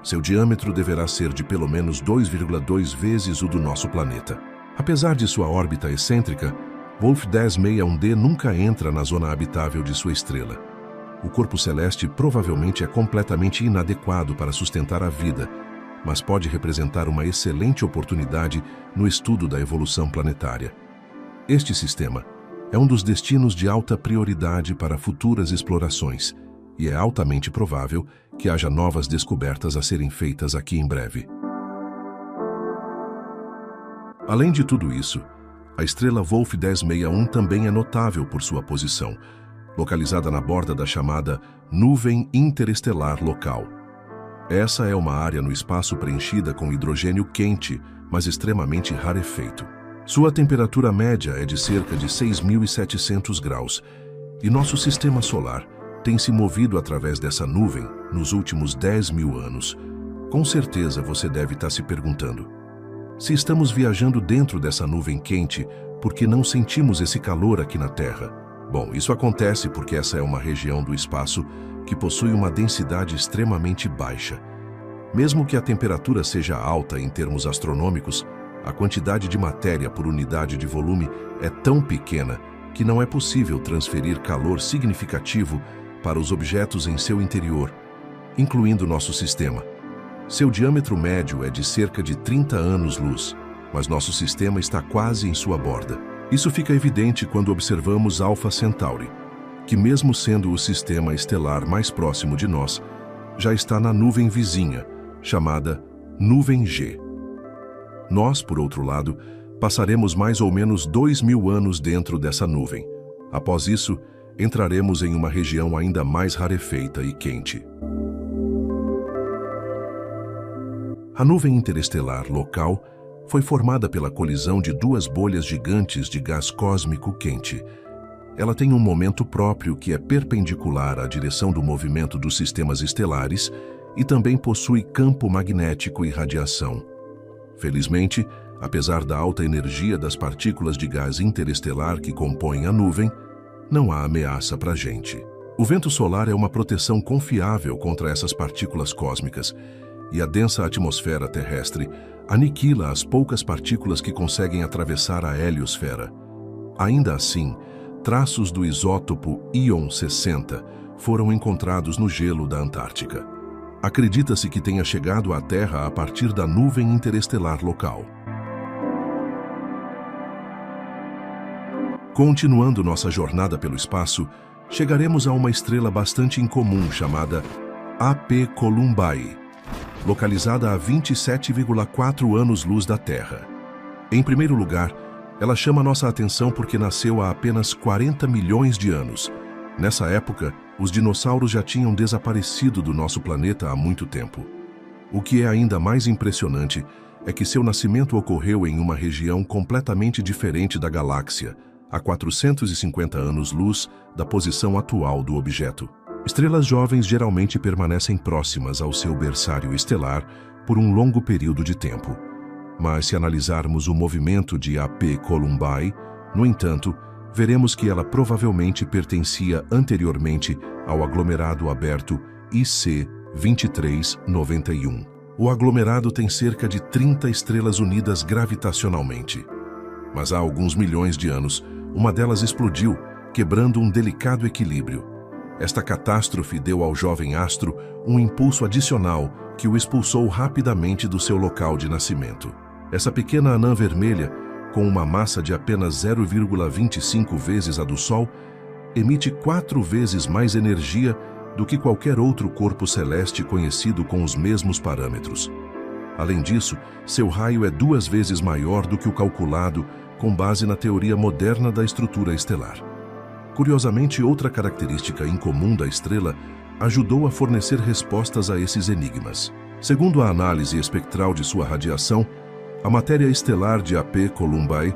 seu diâmetro deverá ser de pelo menos 2,2 vezes o do nosso planeta. Apesar de sua órbita excêntrica, Wolf 1061d nunca entra na zona habitável de sua estrela. O corpo celeste provavelmente é completamente inadequado para sustentar a vida, mas pode representar uma excelente oportunidade no estudo da evolução planetária. Este sistema é um dos destinos de alta prioridade para futuras explorações, e é altamente provável que haja novas descobertas a serem feitas aqui em breve. Além de tudo isso, a estrela Wolf 1061 também é notável por sua posição, localizada na borda da chamada Nuvem Interestelar Local. Essa é uma área no espaço preenchida com hidrogênio quente, mas extremamente rarefeito. Sua temperatura média é de cerca de 6.700 graus, e nosso sistema solar tem se movido através dessa nuvem nos últimos 10.000 anos. Com certeza você deve estar se perguntando: se estamos viajando dentro dessa nuvem quente, por que não sentimos esse calor aqui na Terra? Bom, isso acontece porque essa é uma região do espaço que possui uma densidade extremamente baixa. Mesmo que a temperatura seja alta em termos astronômicos, a quantidade de matéria por unidade de volume é tão pequena que não é possível transferir calor significativo para os objetos em seu interior, incluindo nosso sistema. Seu diâmetro médio é de cerca de 30 anos-luz, mas nosso sistema está quase em sua borda. Isso fica evidente quando observamos Alpha Centauri, que mesmo sendo o sistema estelar mais próximo de nós, já está na nuvem vizinha, chamada Nuvem G. Nós, por outro lado, passaremos mais ou menos 2.000 anos dentro dessa nuvem. Após isso, entraremos em uma região ainda mais rarefeita e quente. A nuvem interestelar local foi formada pela colisão de duas bolhas gigantes de gás cósmico quente. Ela tem um momento próprio que é perpendicular à direção do movimento dos sistemas estelares e também possui campo magnético e radiação. Felizmente, apesar da alta energia das partículas de gás interestelar que compõem a nuvem, não há ameaça para a gente. O vento solar é uma proteção confiável contra essas partículas cósmicas, e a densa atmosfera terrestre aniquila as poucas partículas que conseguem atravessar a heliosfera. Ainda assim, traços do isótopo Íon 60 foram encontrados no gelo da Antártica. Acredita-se que tenha chegado à Terra a partir da nuvem interestelar local. Continuando nossa jornada pelo espaço, chegaremos a uma estrela bastante incomum chamada AP Columbae, localizada a 27,4 anos-luz da Terra. Em primeiro lugar, ela chama nossa atenção porque nasceu há apenas 40 milhões de anos. Nessa época, os dinossauros já tinham desaparecido do nosso planeta há muito tempo. O que é ainda mais impressionante é que seu nascimento ocorreu em uma região completamente diferente da galáxia, a 450 anos-luz da posição atual do objeto. Estrelas jovens geralmente permanecem próximas ao seu berçário estelar por um longo período de tempo. Mas se analisarmos o movimento de AP Columbae, no entanto, veremos que ela provavelmente pertencia anteriormente ao aglomerado aberto IC 2391. O aglomerado tem cerca de 30 estrelas unidas gravitacionalmente. Mas há alguns milhões de anos, uma delas explodiu, quebrando um delicado equilíbrio. Esta catástrofe deu ao jovem astro um impulso adicional que o expulsou rapidamente do seu local de nascimento. Essa pequena anã vermelha, com uma massa de apenas 0,25 vezes a do Sol, emite 4 vezes mais energia do que qualquer outro corpo celeste conhecido com os mesmos parâmetros. Além disso, seu raio é 2 vezes maior do que o calculado com base na teoria moderna da estrutura estelar. Curiosamente, outra característica incomum da estrela ajudou a fornecer respostas a esses enigmas. Segundo a análise espectral de sua radiação, a matéria estelar de AP Columbae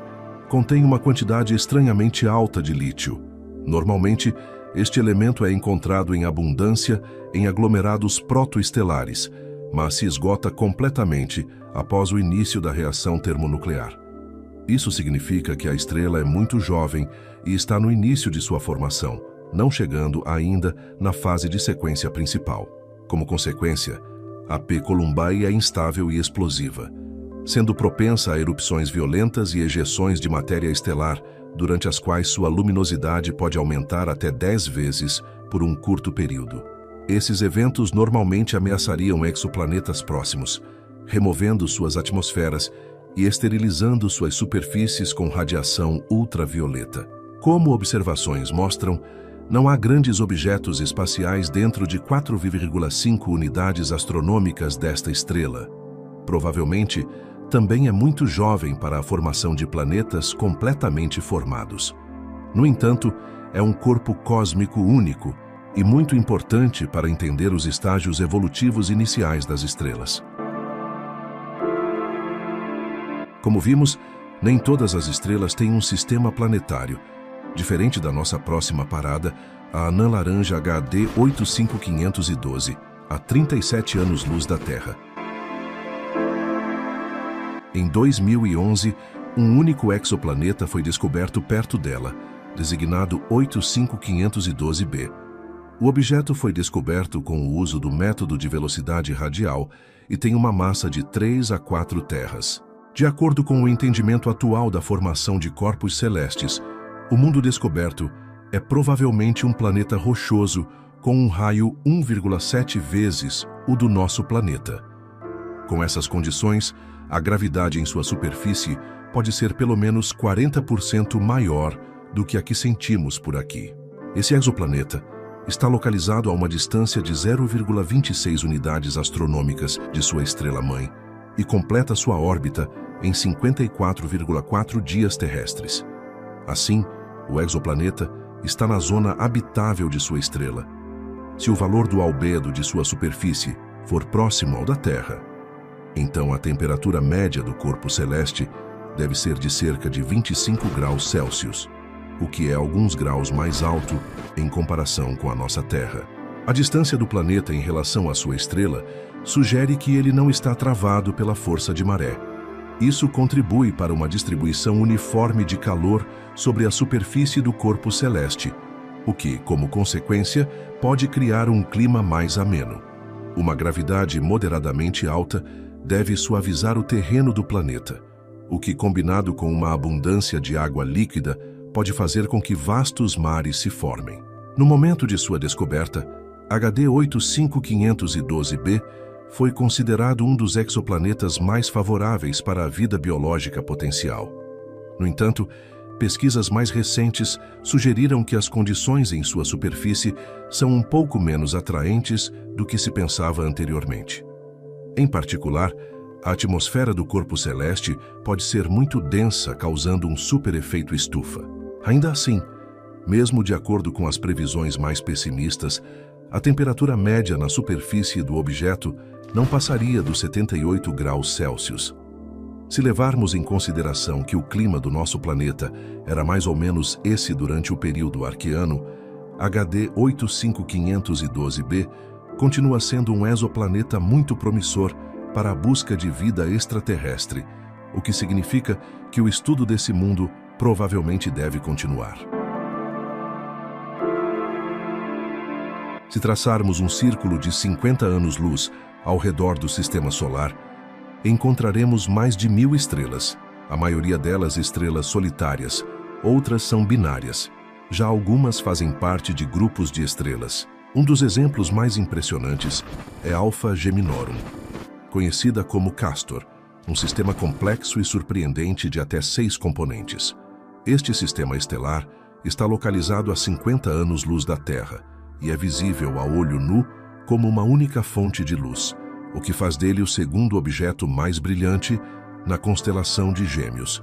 contém uma quantidade estranhamente alta de lítio. Normalmente, este elemento é encontrado em abundância em aglomerados protoestelares, mas se esgota completamente após o início da reação termonuclear. Isso significa que a estrela é muito jovem e está no início de sua formação, não chegando ainda na fase de sequência principal. Como consequência, AP Columbae é instável e explosiva, sendo propensa a erupções violentas e ejeções de matéria estelar, durante as quais sua luminosidade pode aumentar até 10 vezes por um curto período. Esses eventos normalmente ameaçariam exoplanetas próximos, removendo suas atmosferas e esterilizando suas superfícies com radiação ultravioleta. Como observações mostram, não há grandes objetos espaciais dentro de 4,5 unidades astronômicas desta estrela. Provavelmente, também é muito jovem para a formação de planetas completamente formados. No entanto, é um corpo cósmico único e muito importante para entender os estágios evolutivos iniciais das estrelas. Como vimos, nem todas as estrelas têm um sistema planetário. Diferente da nossa próxima parada, a anã laranja HD 85512, a 37 anos-luz da Terra. Em 2011, um único exoplaneta foi descoberto perto dela, designado 85512b. O objeto foi descoberto com o uso do método de velocidade radial e tem uma massa de 3 a 4 terras. De acordo com o entendimento atual da formação de corpos celestes, o mundo descoberto é provavelmente um planeta rochoso com um raio 1,7 vezes o do nosso planeta. Com essas condições, a gravidade em sua superfície pode ser pelo menos 40% maior do que a que sentimos por aqui. Esse exoplaneta está localizado a uma distância de 0,26 unidades astronômicas de sua estrela-mãe e completa sua órbita em 54,4 dias terrestres. Assim, o exoplaneta está na zona habitável de sua estrela. Se o valor do albedo de sua superfície for próximo ao da Terra, então a temperatura média do corpo celeste deve ser de cerca de 25 graus Celsius, o que é alguns graus mais alto em comparação com a nossa Terra. A distância do planeta em relação à sua estrela sugere que ele não está travado pela força de maré. Isso contribui para uma distribuição uniforme de calor sobre a superfície do corpo celeste, o que, como consequência, pode criar um clima mais ameno. Uma gravidade moderadamente alta deve suavizar o terreno do planeta, o que, combinado com uma abundância de água líquida, pode fazer com que vastos mares se formem. No momento de sua descoberta, HD 85512b foi considerado um dos exoplanetas mais favoráveis para a vida biológica potencial. No entanto, pesquisas mais recentes sugeriram que as condições em sua superfície são um pouco menos atraentes do que se pensava anteriormente. Em particular, a atmosfera do corpo celeste pode ser muito densa, causando um superefeito estufa. Ainda assim, mesmo de acordo com as previsões mais pessimistas, a temperatura média na superfície do objeto não passaria dos 78 graus Celsius. Se levarmos em consideração que o clima do nosso planeta era mais ou menos esse durante o período arqueano, HD 85512b continua sendo um exoplaneta muito promissor para a busca de vida extraterrestre, o que significa que o estudo desse mundo provavelmente deve continuar. Se traçarmos um círculo de 50 anos-luz ao redor do Sistema Solar, encontraremos mais de 1000 estrelas, a maioria delas estrelas solitárias, outras são binárias. Já algumas fazem parte de grupos de estrelas. Um dos exemplos mais impressionantes é Alpha Geminorum, conhecida como Castor, um sistema complexo e surpreendente de até 6 componentes. Este sistema estelar está localizado a 50 anos-luz da Terra e é visível a olho nu como uma única fonte de luz, o que faz dele o segundo objeto mais brilhante na constelação de Gêmeos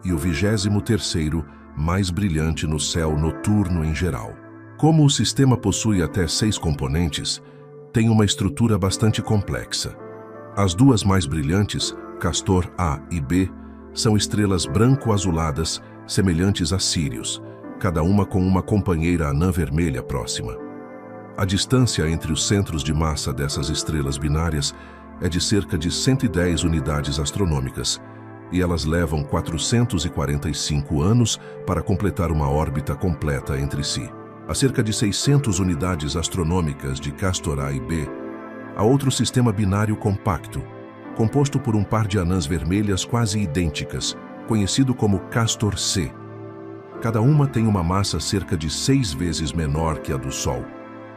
e o 23º mais brilhante no céu noturno em geral. Como o sistema possui até 6 componentes, tem uma estrutura bastante complexa. As duas mais brilhantes, Castor A e B, são estrelas branco-azuladas semelhantes a Sírius, cada uma com uma companheira anã vermelha próxima. A distância entre os centros de massa dessas estrelas binárias é de cerca de 110 unidades astronômicas, e elas levam 445 anos para completar uma órbita completa entre si. A cerca de 600 unidades astronômicas de Castor A e B, há outro sistema binário compacto, composto por um par de anãs vermelhas quase idênticas, conhecido como Castor C. Cada uma tem uma massa cerca de 6 vezes menor que a do Sol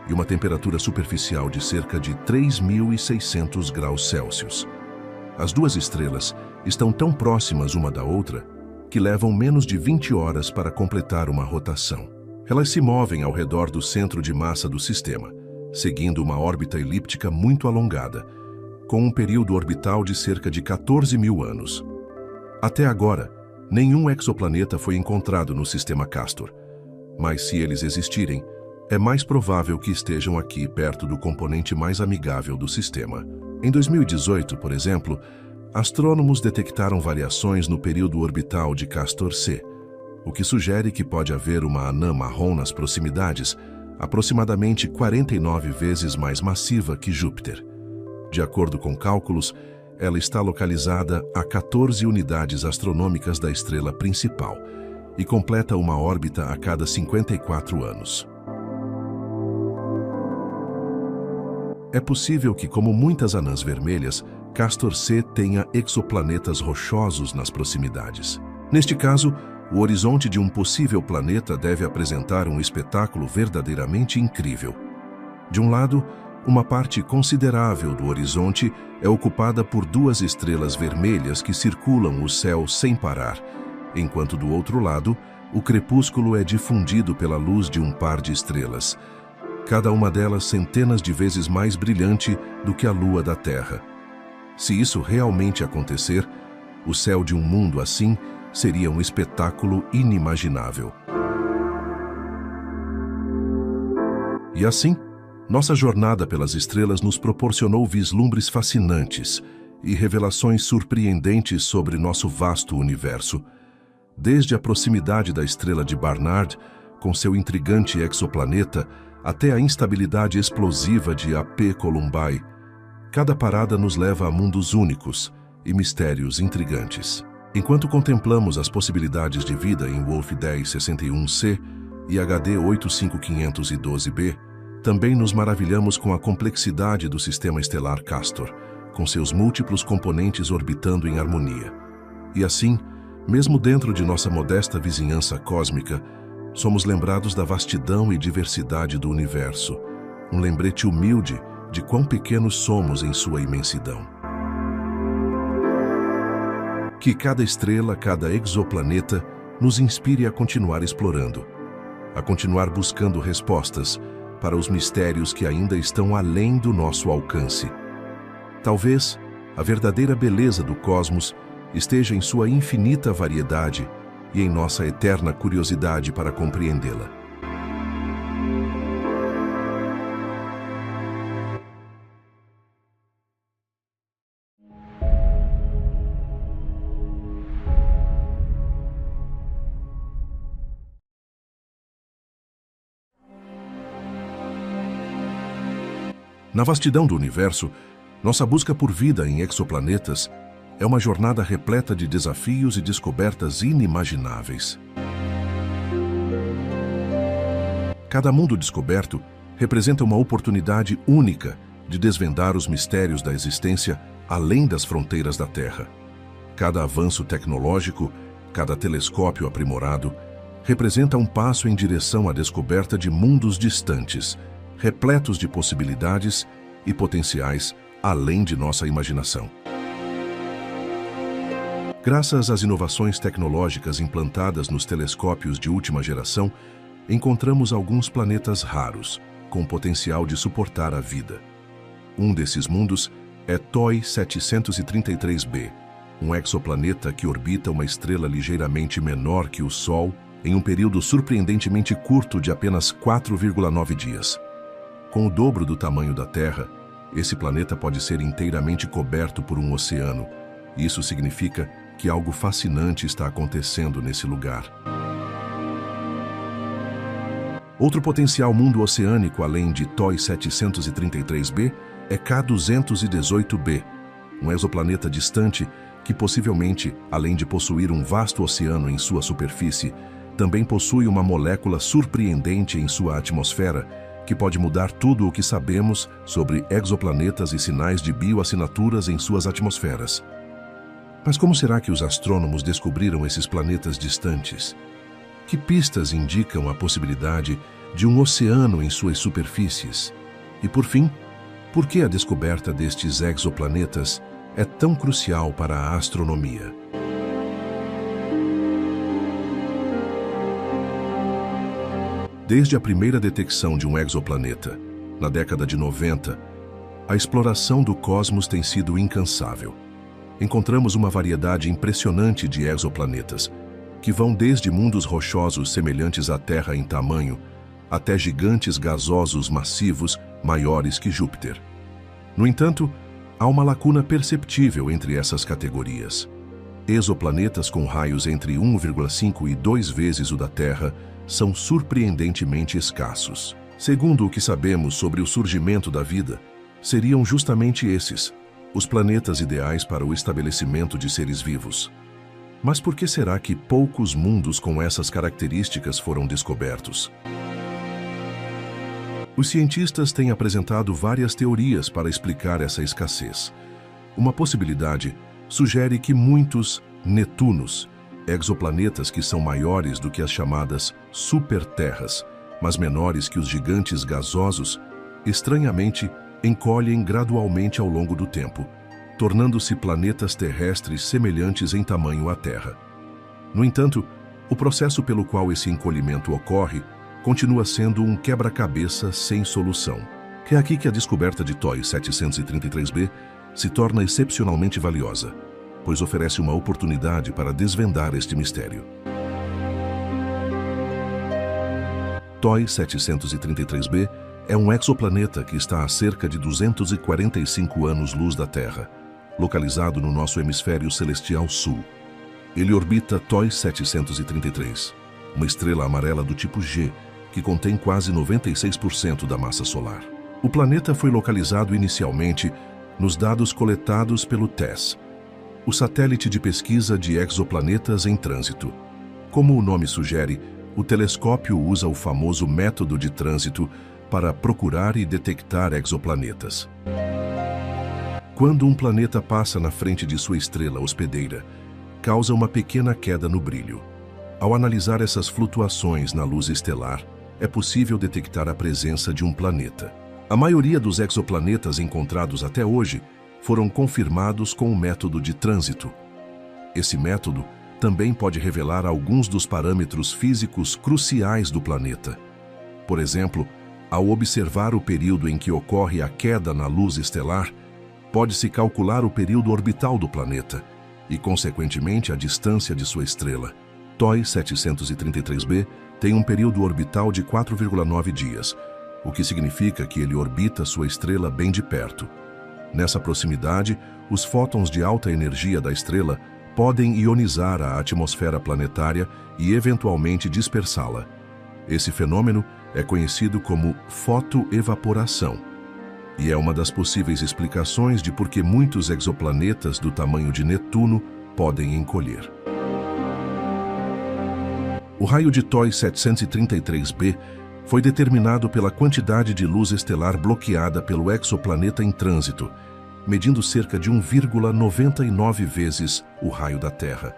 e uma temperatura superficial de cerca de 3.600 graus Celsius. As duas estrelas estão tão próximas uma da outra que levam menos de 20 horas para completar uma rotação. Elas se movem ao redor do centro de massa do sistema, seguindo uma órbita elíptica muito alongada, com um período orbital de cerca de 14.000 anos. Até agora, nenhum exoplaneta foi encontrado no sistema Castor, mas se eles existirem, é mais provável que estejam aqui perto do componente mais amigável do sistema. Em 2018, por exemplo, astrônomos detectaram variações no período orbital de Castor C, o que sugere que pode haver uma anã marrom nas proximidades, aproximadamente 49 vezes mais massiva que Júpiter. De acordo com cálculos, ela está localizada a 14 unidades astronômicas da estrela principal e completa uma órbita a cada 54 anos. É possível que, como muitas anãs vermelhas, Castor C tenha exoplanetas rochosos nas proximidades. Neste caso, o horizonte de um possível planeta deve apresentar um espetáculo verdadeiramente incrível. De um lado, uma parte considerável do horizonte é ocupada por duas estrelas vermelhas que circulam o céu sem parar, enquanto do outro lado, o crepúsculo é difundido pela luz de um par de estrelas, cada uma delas centenas de vezes mais brilhante do que a lua da Terra. Se isso realmente acontecer, o céu de um mundo assim seria um espetáculo inimaginável. E assim, nossa jornada pelas estrelas nos proporcionou vislumbres fascinantes e revelações surpreendentes sobre nosso vasto universo. Desde a proximidade da estrela de Barnard, com seu intrigante exoplaneta, até a instabilidade explosiva de AP Columbae, cada parada nos leva a mundos únicos e mistérios intrigantes. Enquanto contemplamos as possibilidades de vida em Wolf 1061c e HD 85512b, também nos maravilhamos com a complexidade do sistema estelar Castor, com seus múltiplos componentes orbitando em harmonia. E assim, mesmo dentro de nossa modesta vizinhança cósmica, Somos lembrados da vastidão e diversidade do universo, um lembrete humilde de quão pequenos somos em sua imensidão. Que cada estrela, cada exoplaneta nos inspire a continuar explorando, a continuar buscando respostas para os mistérios que ainda estão além do nosso alcance. Talvez a verdadeira beleza do cosmos esteja em sua infinita variedade e em nossa eterna curiosidade para compreendê-la. Na vastidão do universo, nossa busca por vida em exoplanetas é uma jornada repleta de desafios e descobertas inimagináveis. Cada mundo descoberto representa uma oportunidade única de desvendar os mistérios da existência além das fronteiras da Terra. Cada avanço tecnológico, cada telescópio aprimorado, representa um passo em direção à descoberta de mundos distantes, repletos de possibilidades e potenciais além de nossa imaginação. Graças às inovações tecnológicas implantadas nos telescópios de última geração, encontramos alguns planetas raros, com potencial de suportar a vida. Um desses mundos é TOI 733b, um exoplaneta que orbita uma estrela ligeiramente menor que o Sol em um período surpreendentemente curto de apenas 4,9 dias. Com o dobro do tamanho da Terra, esse planeta pode ser inteiramente coberto por um oceano. Isso significa que algo fascinante está acontecendo nesse lugar. Outro potencial mundo oceânico além de TOI 733b é K218b, um exoplaneta distante que possivelmente, além de possuir um vasto oceano em sua superfície, também possui uma molécula surpreendente em sua atmosfera que pode mudar tudo o que sabemos sobre exoplanetas e sinais de bioassinaturas em suas atmosferas. Mas como será que os astrônomos descobriram esses planetas distantes? Que pistas indicam a possibilidade de um oceano em suas superfícies? E por fim, por que a descoberta destes exoplanetas é tão crucial para a astronomia? Desde a primeira detecção de um exoplaneta, na década de 90, a exploração do cosmos tem sido incansável. Encontramos uma variedade impressionante de exoplanetas, que vão desde mundos rochosos semelhantes à Terra em tamanho, até gigantes gasosos massivos maiores que Júpiter. No entanto, há uma lacuna perceptível entre essas categorias. Exoplanetas com raios entre 1,5 e 2 vezes o da Terra são surpreendentemente escassos. Segundo o que sabemos sobre o surgimento da vida, seriam justamente esses, os planetas ideais para o estabelecimento de seres vivos. Mas por que será que poucos mundos com essas características foram descobertos? Os cientistas têm apresentado várias teorias para explicar essa escassez. Uma possibilidade sugere que muitos Netunos, exoplanetas que são maiores do que as chamadas superterras, mas menores que os gigantes gasosos, estranhamente encolhem gradualmente ao longo do tempo, tornando-se planetas terrestres semelhantes em tamanho à Terra. No entanto, o processo pelo qual esse encolhimento ocorre continua sendo um quebra-cabeça sem solução. É aqui que a descoberta de TOI 733b se torna excepcionalmente valiosa, pois oferece uma oportunidade para desvendar este mistério. TOI 733b é um exoplaneta que está a cerca de 245 anos-luz da Terra, localizado no nosso hemisfério celestial sul. Ele orbita TOI 733, uma estrela amarela do tipo G, que contém quase 96% da massa solar. O planeta foi localizado inicialmente nos dados coletados pelo TESS, o satélite de pesquisa de exoplanetas em trânsito. Como o nome sugere, o telescópio usa o famoso método de trânsito para procurar e detectar exoplanetas. Quando um planeta passa na frente de sua estrela hospedeira, causa uma pequena queda no brilho. Ao analisar essas flutuações na luz estelar, é possível detectar a presença de um planeta. A maioria dos exoplanetas encontrados até hoje foram confirmados com o método de trânsito. Esse método também pode revelar alguns dos parâmetros físicos cruciais do planeta. Por exemplo, ao observar o período em que ocorre a queda na luz estelar, pode-se calcular o período orbital do planeta e, consequentemente, a distância de sua estrela. TOI 733b tem um período orbital de 4,9 dias, o que significa que ele orbita sua estrela bem de perto. Nessa proximidade, os fótons de alta energia da estrela podem ionizar a atmosfera planetária e, eventualmente, dispersá-la. Esse fenômeno é conhecido como fotoevaporação e é uma das possíveis explicações de por que muitos exoplanetas do tamanho de Netuno podem encolher. O raio de TOI 733b foi determinado pela quantidade de luz estelar bloqueada pelo exoplaneta em trânsito, medindo cerca de 1,99 vezes o raio da Terra,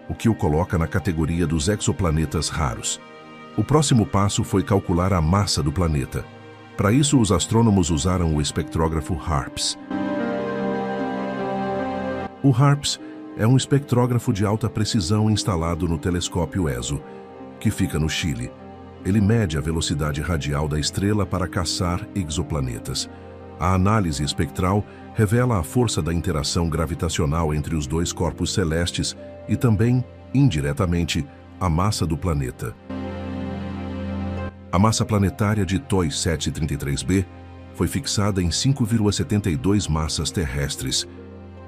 o que o coloca na categoria dos exoplanetas raros. O próximo passo foi calcular a massa do planeta. Para isso, os astrônomos usaram o espectrógrafo HARPS. O HARPS é um espectrógrafo de alta precisão instalado no telescópio ESO, que fica no Chile. Ele mede a velocidade radial da estrela para caçar exoplanetas. A análise espectral revela a força da interação gravitacional entre os dois corpos celestes e também, indiretamente, a massa do planeta. A massa planetária de TOI 733b foi fixada em 5,72 massas terrestres.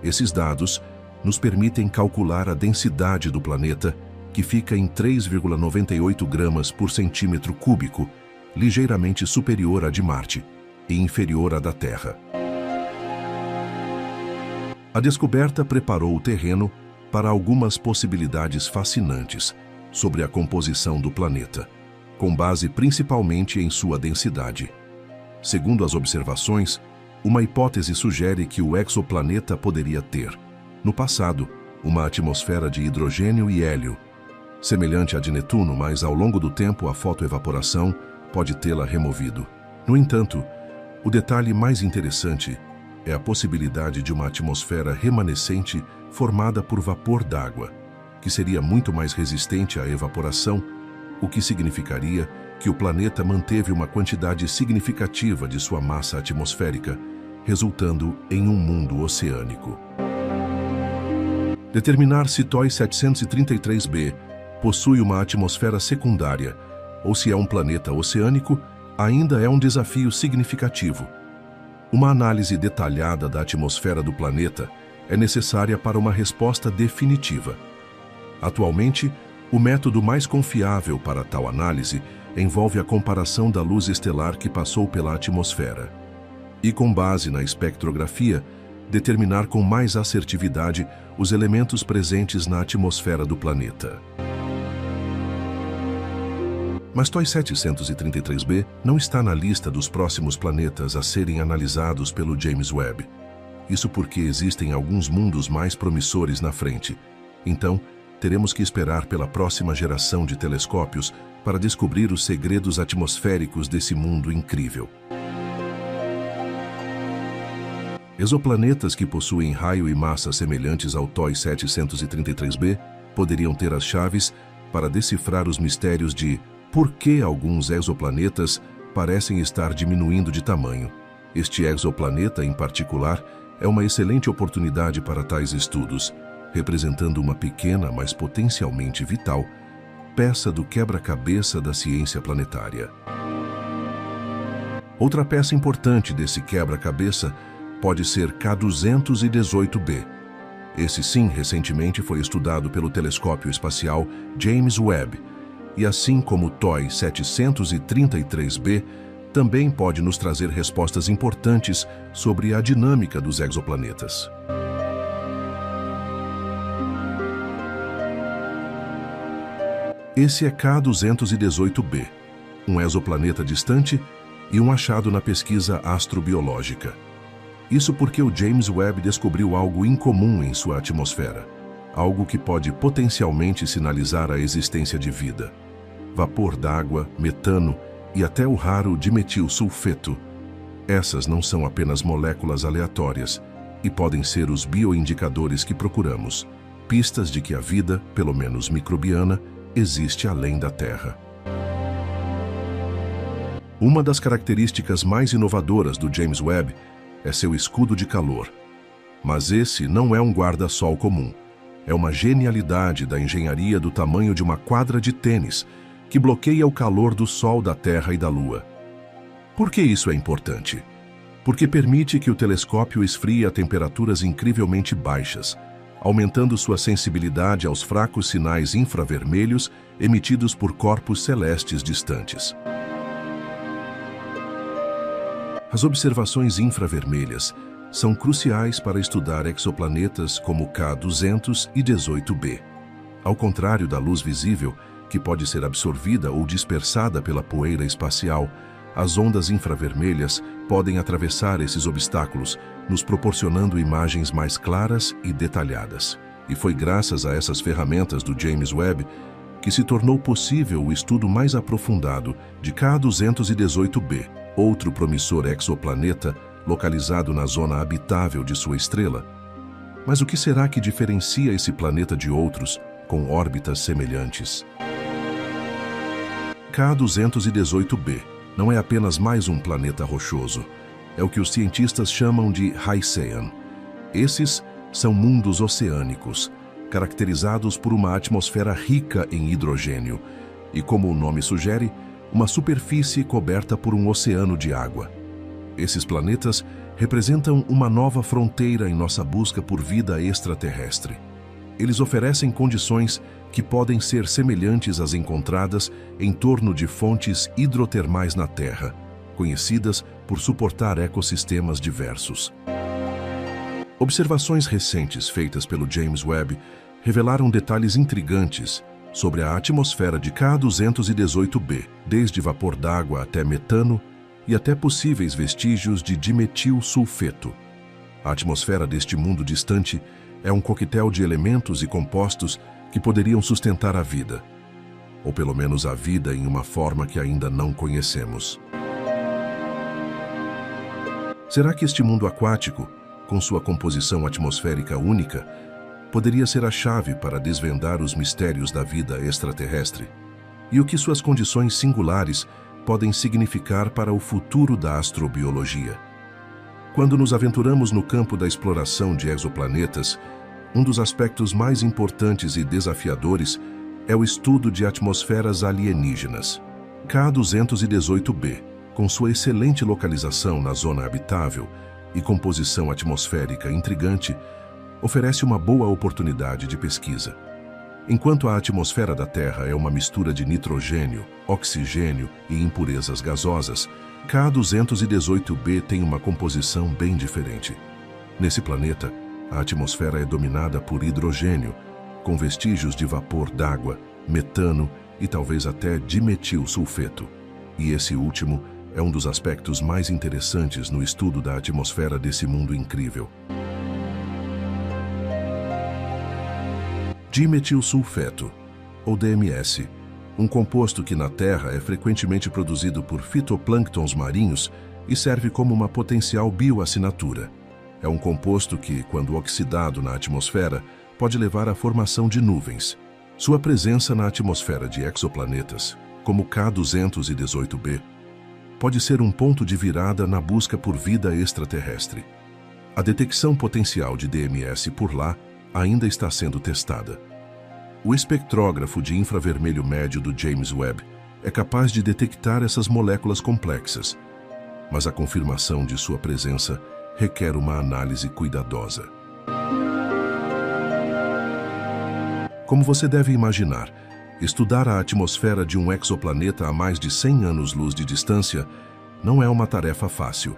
Esses dados nos permitem calcular a densidade do planeta, que fica em 3,98 gramas por centímetro cúbico, ligeiramente superior à de Marte e inferior à da Terra. A descoberta preparou o terreno para algumas possibilidades fascinantes sobre a composição do planeta, com base principalmente em sua densidade. Segundo as observações, uma hipótese sugere que o exoplaneta poderia ter, no passado, uma atmosfera de hidrogênio e hélio, semelhante à de Netuno, mas ao longo do tempo a fotoevaporação pode tê-la removido. No entanto, o detalhe mais interessante é a possibilidade de uma atmosfera remanescente formada por vapor d'água, que seria muito mais resistente à evaporação, o que significaria que o planeta manteve uma quantidade significativa de sua massa atmosférica, resultando em um mundo oceânico. Determinar se TOI 733b possui uma atmosfera secundária ou se é um planeta oceânico ainda é um desafio significativo. Uma análise detalhada da atmosfera do planeta é necessária para uma resposta definitiva. Atualmente, o método mais confiável para tal análise envolve a comparação da luz estelar que passou pela atmosfera e, com base na espectrografia, determinar com mais assertividade os elementos presentes na atmosfera do planeta. Mas TOI 733b não está na lista dos próximos planetas a serem analisados pelo James Webb. Isso porque existem alguns mundos mais promissores na frente. Então, teremos que esperar pela próxima geração de telescópios para descobrir os segredos atmosféricos desse mundo incrível. Exoplanetas que possuem raio e massa semelhantes ao TOI 733b poderiam ter as chaves para decifrar os mistérios de por que alguns exoplanetas parecem estar diminuindo de tamanho. Este exoplaneta, em particular, é uma excelente oportunidade para tais estudos, representando uma pequena, mas potencialmente vital, peça do quebra-cabeça da ciência planetária. Outra peça importante desse quebra-cabeça pode ser K218b. Esse sim, recentemente foi estudado pelo telescópio espacial James Webb, e assim como o TOI 733b, também pode nos trazer respostas importantes sobre a dinâmica dos exoplanetas. Esse é K218b, um exoplaneta distante e um achado na pesquisa astrobiológica. Isso porque o James Webb descobriu algo incomum em sua atmosfera. algo que pode potencialmente sinalizar a existência de vida. Vapor d'água, metano e até o raro dimetilsulfeto. Essas não são apenas moléculas aleatórias e podem ser os bioindicadores que procuramos, pistas de que a vida, pelo menos microbiana, existe além da Terra. Uma das características mais inovadoras do James Webb é seu escudo de calor. Mas esse não é um guarda-sol comum. É uma genialidade da engenharia do tamanho de uma quadra de tênis, que bloqueia o calor do Sol, da Terra e da Lua. Por que isso é importante? Porque permite que o telescópio esfrie a temperaturas incrivelmente baixas, aumentando sua sensibilidade aos fracos sinais infravermelhos emitidos por corpos celestes distantes. As observações infravermelhas são cruciais para estudar exoplanetas como K218b. Ao contrário da luz visível, que pode ser absorvida ou dispersada pela poeira espacial, as ondas infravermelhas podem atravessar esses obstáculos, nos proporcionando imagens mais claras e detalhadas. E foi graças a essas ferramentas do James Webb que se tornou possível o estudo mais aprofundado de K218b, outro promissor exoplaneta localizado na zona habitável de sua estrela. Mas o que será que diferencia esse planeta de outros com órbitas semelhantes? K218b não é apenas mais um planeta rochoso. É o que os cientistas chamam de Hycean. Esses são mundos oceânicos, caracterizados por uma atmosfera rica em hidrogênio e, como o nome sugere, uma superfície coberta por um oceano de água. Esses planetas representam uma nova fronteira em nossa busca por vida extraterrestre. Eles oferecem condições que podem ser semelhantes às encontradas em torno de fontes hidrotermais na Terra, conhecidas por suportar ecossistemas diversos. Observações recentes feitas pelo James Webb revelaram detalhes intrigantes sobre a atmosfera de K218b, desde vapor d'água até metano e até possíveis vestígios de dimetilsulfeto. A atmosfera deste mundo distante é um coquetel de elementos e compostos que poderiam sustentar a vida, ou pelo menos a vida em uma forma que ainda não conhecemos. Será que este mundo aquático, com sua composição atmosférica única, poderia ser a chave para desvendar os mistérios da vida extraterrestre? E o que suas condições singulares podem significar para o futuro da astrobiologia? Quando nos aventuramos no campo da exploração de exoplanetas, um dos aspectos mais importantes e desafiadores é o estudo de atmosferas alienígenas. K218b, com sua excelente localização na zona habitável e composição atmosférica intrigante, oferece uma boa oportunidade de pesquisa. Enquanto a atmosfera da Terra é uma mistura de nitrogênio, oxigênio e impurezas gasosas, K218b tem uma composição bem diferente. Nesse planeta, a atmosfera é dominada por hidrogênio, com vestígios de vapor d'água, metano e talvez até dimetilsulfeto. E esse último é um dos aspectos mais interessantes no estudo da atmosfera desse mundo incrível. Dimetilsulfeto, ou DMS, um composto que na Terra é frequentemente produzido por fitoplânctons marinhos e serve como uma potencial bioassinatura. É um composto que, quando oxidado na atmosfera, pode levar à formação de nuvens. Sua presença na atmosfera de exoplanetas, como K218b, pode ser um ponto de virada na busca por vida extraterrestre. A detecção potencial de DMS por lá ainda está sendo testada. O espectrógrafo de infravermelho médio do James Webb é capaz de detectar essas moléculas complexas, mas a confirmação de sua presença requer uma análise cuidadosa. Como você deve imaginar, estudar a atmosfera de um exoplaneta a mais de 100 anos-luz de distância não é uma tarefa fácil.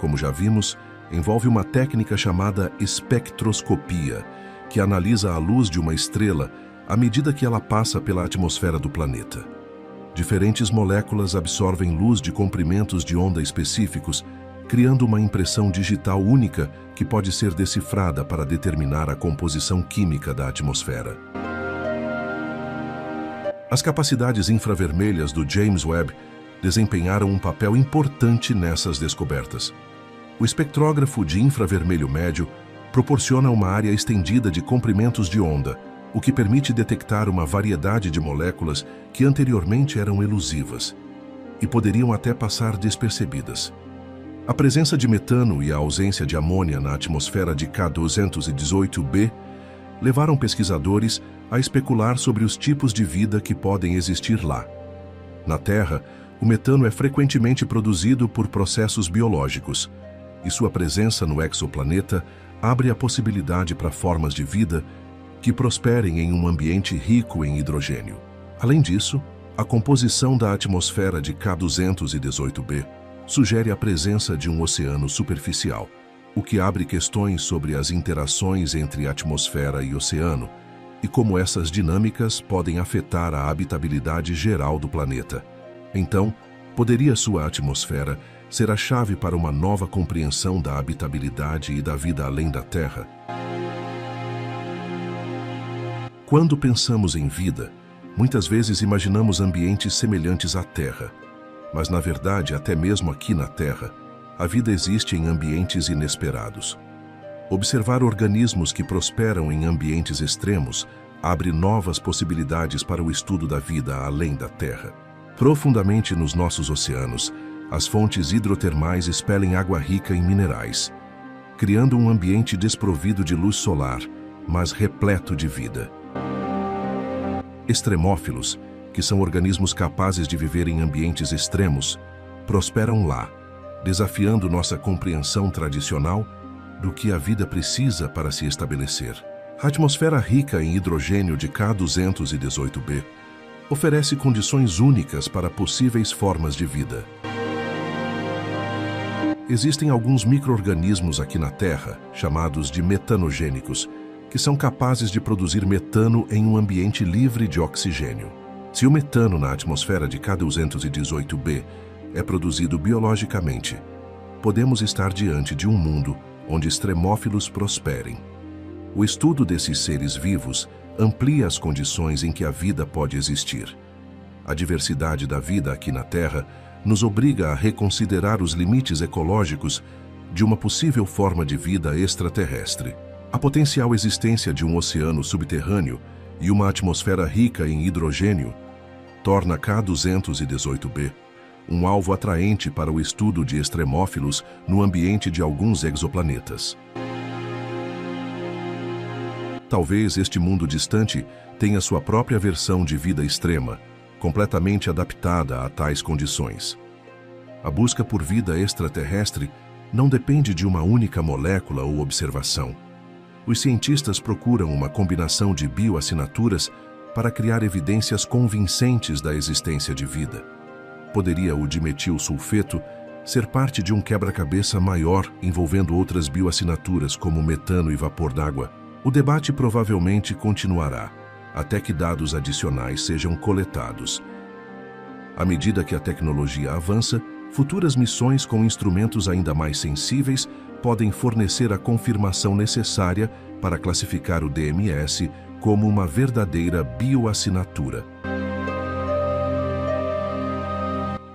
Como já vimos, envolve uma técnica chamada espectroscopia, que analisa a luz de uma estrela à medida que ela passa pela atmosfera do planeta. Diferentes moléculas absorvem luz de comprimentos de onda específicos criando uma impressão digital única que pode ser decifrada para determinar a composição química da atmosfera. As capacidades infravermelhas do James Webb desempenharam um papel importante nessas descobertas. O espectrógrafo de infravermelho médio proporciona uma área estendida de comprimentos de onda, o que permite detectar uma variedade de moléculas que anteriormente eram elusivas e poderiam até passar despercebidas. A presença de metano e a ausência de amônia na atmosfera de K218b levaram pesquisadores a especular sobre os tipos de vida que podem existir lá. Na Terra, o metano é frequentemente produzido por processos biológicos, e sua presença no exoplaneta abre a possibilidade para formas de vida que prosperem em um ambiente rico em hidrogênio. Além disso, a composição da atmosfera de K218b sugere a presença de um oceano superficial, o que abre questões sobre as interações entre atmosfera e oceano e como essas dinâmicas podem afetar a habitabilidade geral do planeta. Então, poderia sua atmosfera ser a chave para uma nova compreensão da habitabilidade e da vida além da Terra? Quando pensamos em vida, muitas vezes imaginamos ambientes semelhantes à Terra. Mas, na verdade, até mesmo aqui na Terra, a vida existe em ambientes inesperados. Observar organismos que prosperam em ambientes extremos abre novas possibilidades para o estudo da vida além da Terra. Profundamente nos nossos oceanos, as fontes hidrotermais expelem água rica em minerais, criando um ambiente desprovido de luz solar, mas repleto de vida. Extremófilos, que são organismos capazes de viver em ambientes extremos, prosperam lá, desafiando nossa compreensão tradicional do que a vida precisa para se estabelecer. A atmosfera rica em hidrogênio de K218b oferece condições únicas para possíveis formas de vida. Existem alguns micro-organismos aqui na Terra, chamados de metanogênicos, que são capazes de produzir metano em um ambiente livre de oxigênio. Se o metano na atmosfera de K218b é produzido biologicamente, podemos estar diante de um mundo onde extremófilos prosperem. O estudo desses seres vivos amplia as condições em que a vida pode existir. A diversidade da vida aqui na Terra nos obriga a reconsiderar os limites ecológicos de uma possível forma de vida extraterrestre. A potencial existência de um oceano subterrâneo e uma atmosfera rica em hidrogênio torna K218b um alvo atraente para o estudo de extremófilos no ambiente de alguns exoplanetas. Talvez este mundo distante tenha sua própria versão de vida extrema, completamente adaptada a tais condições. A busca por vida extraterrestre não depende de uma única molécula ou observação. Os cientistas procuram uma combinação de bioassinaturas para criar evidências convincentes da existência de vida. Poderia o dimetilsulfeto ser parte de um quebra-cabeça maior envolvendo outras bioassinaturas como metano e vapor d'água? O debate provavelmente continuará, até que dados adicionais sejam coletados. À medida que a tecnologia avança, futuras missões com instrumentos ainda mais sensíveis podem fornecer a confirmação necessária para classificar o DMS como uma verdadeira bioassinatura.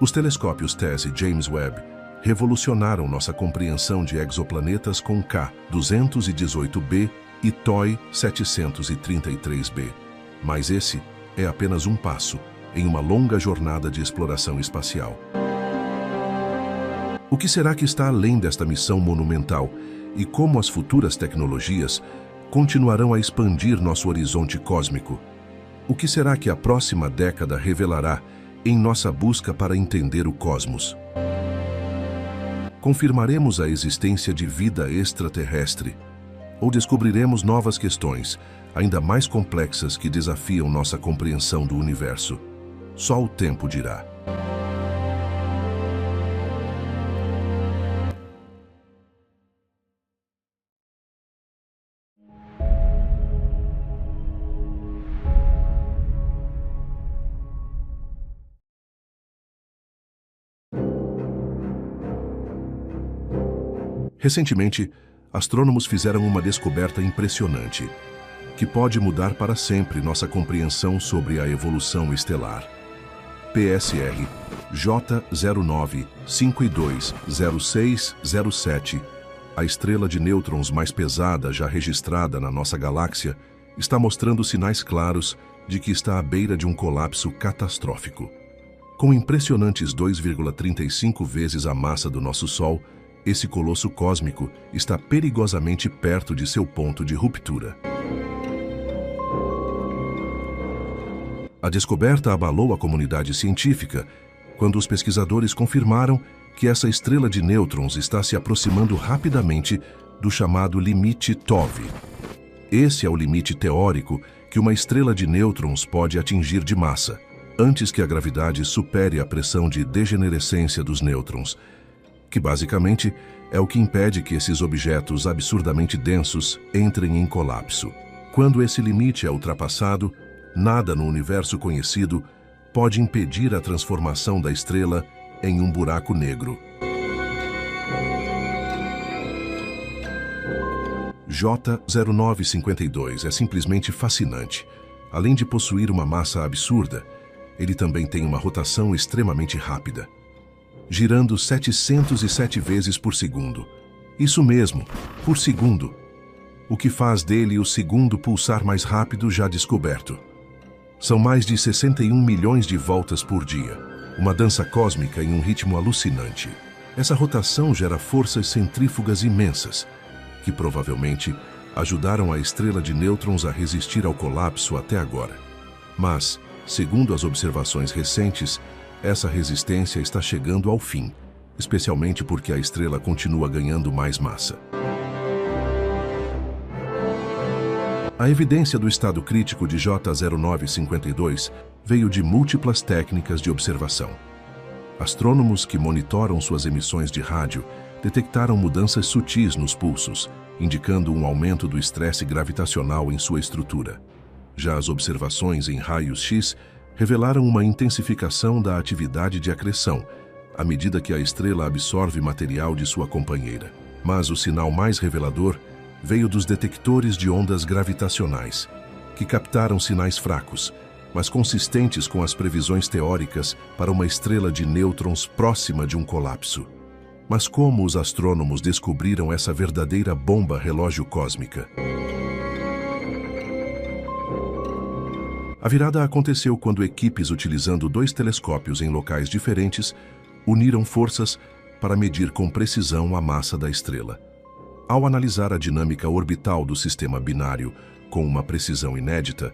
Os telescópios TESS e James Webb revolucionaram nossa compreensão de exoplanetas com K218b e TOI 733b. Mas esse é apenas um passo em uma longa jornada de exploração espacial. O que será que está além desta missão monumental e como as futuras tecnologias continuarão a expandir nosso horizonte cósmico? O que será que a próxima década revelará em nossa busca para entender o cosmos? Confirmaremos a existência de vida extraterrestre ou descobriremos novas questões, ainda mais complexas que desafiam nossa compreensão do universo? Só o tempo dirá. Recentemente, astrônomos fizeram uma descoberta impressionante, que pode mudar para sempre nossa compreensão sobre a evolução estelar. PSR J09520607, a estrela de nêutrons mais pesada já registrada na nossa galáxia, está mostrando sinais claros de que está à beira de um colapso catastrófico. Com impressionantes 2,35 vezes a massa do nosso Sol, esse colosso cósmico está perigosamente perto de seu ponto de ruptura. A descoberta abalou a comunidade científica quando os pesquisadores confirmaram que essa estrela de nêutrons está se aproximando rapidamente do chamado limite TOV. Esse é o limite teórico que uma estrela de nêutrons pode atingir de massa, antes que a gravidade supere a pressão de degenerescência dos nêutrons, que basicamente é o que impede que esses objetos absurdamente densos entrem em colapso. Quando esse limite é ultrapassado, nada no universo conhecido pode impedir a transformação da estrela em um buraco negro. J0952 é simplesmente fascinante. Além de possuir uma massa absurda, ele também tem uma rotação extremamente rápida, girando 707 vezes por segundo. Isso mesmo, por segundo. O que faz dele o segundo pulsar mais rápido já descoberto. São mais de 61 milhões de voltas por dia, uma dança cósmica em um ritmo alucinante. Essa rotação gera forças centrífugas imensas, que provavelmente ajudaram a estrela de nêutrons a resistir ao colapso até agora. Mas, segundo as observações recentes, essa resistência está chegando ao fim, especialmente porque a estrela continua ganhando mais massa. A evidência do estado crítico de J0952 veio de múltiplas técnicas de observação. Astrônomos que monitoram suas emissões de rádio detectaram mudanças sutis nos pulsos, indicando um aumento do estresse gravitacional em sua estrutura. Já as observações em raios-x revelaram uma intensificação da atividade de acreção, à medida que a estrela absorve material de sua companheira. Mas o sinal mais revelador veio dos detectores de ondas gravitacionais, que captaram sinais fracos, mas consistentes com as previsões teóricas para uma estrela de nêutrons próxima de um colapso. Mas como os astrônomos descobriram essa verdadeira bomba relógio cósmica? A virada aconteceu quando equipes utilizando 2 telescópios em locais diferentes uniram forças para medir com precisão a massa da estrela. Ao analisar a dinâmica orbital do sistema binário com uma precisão inédita,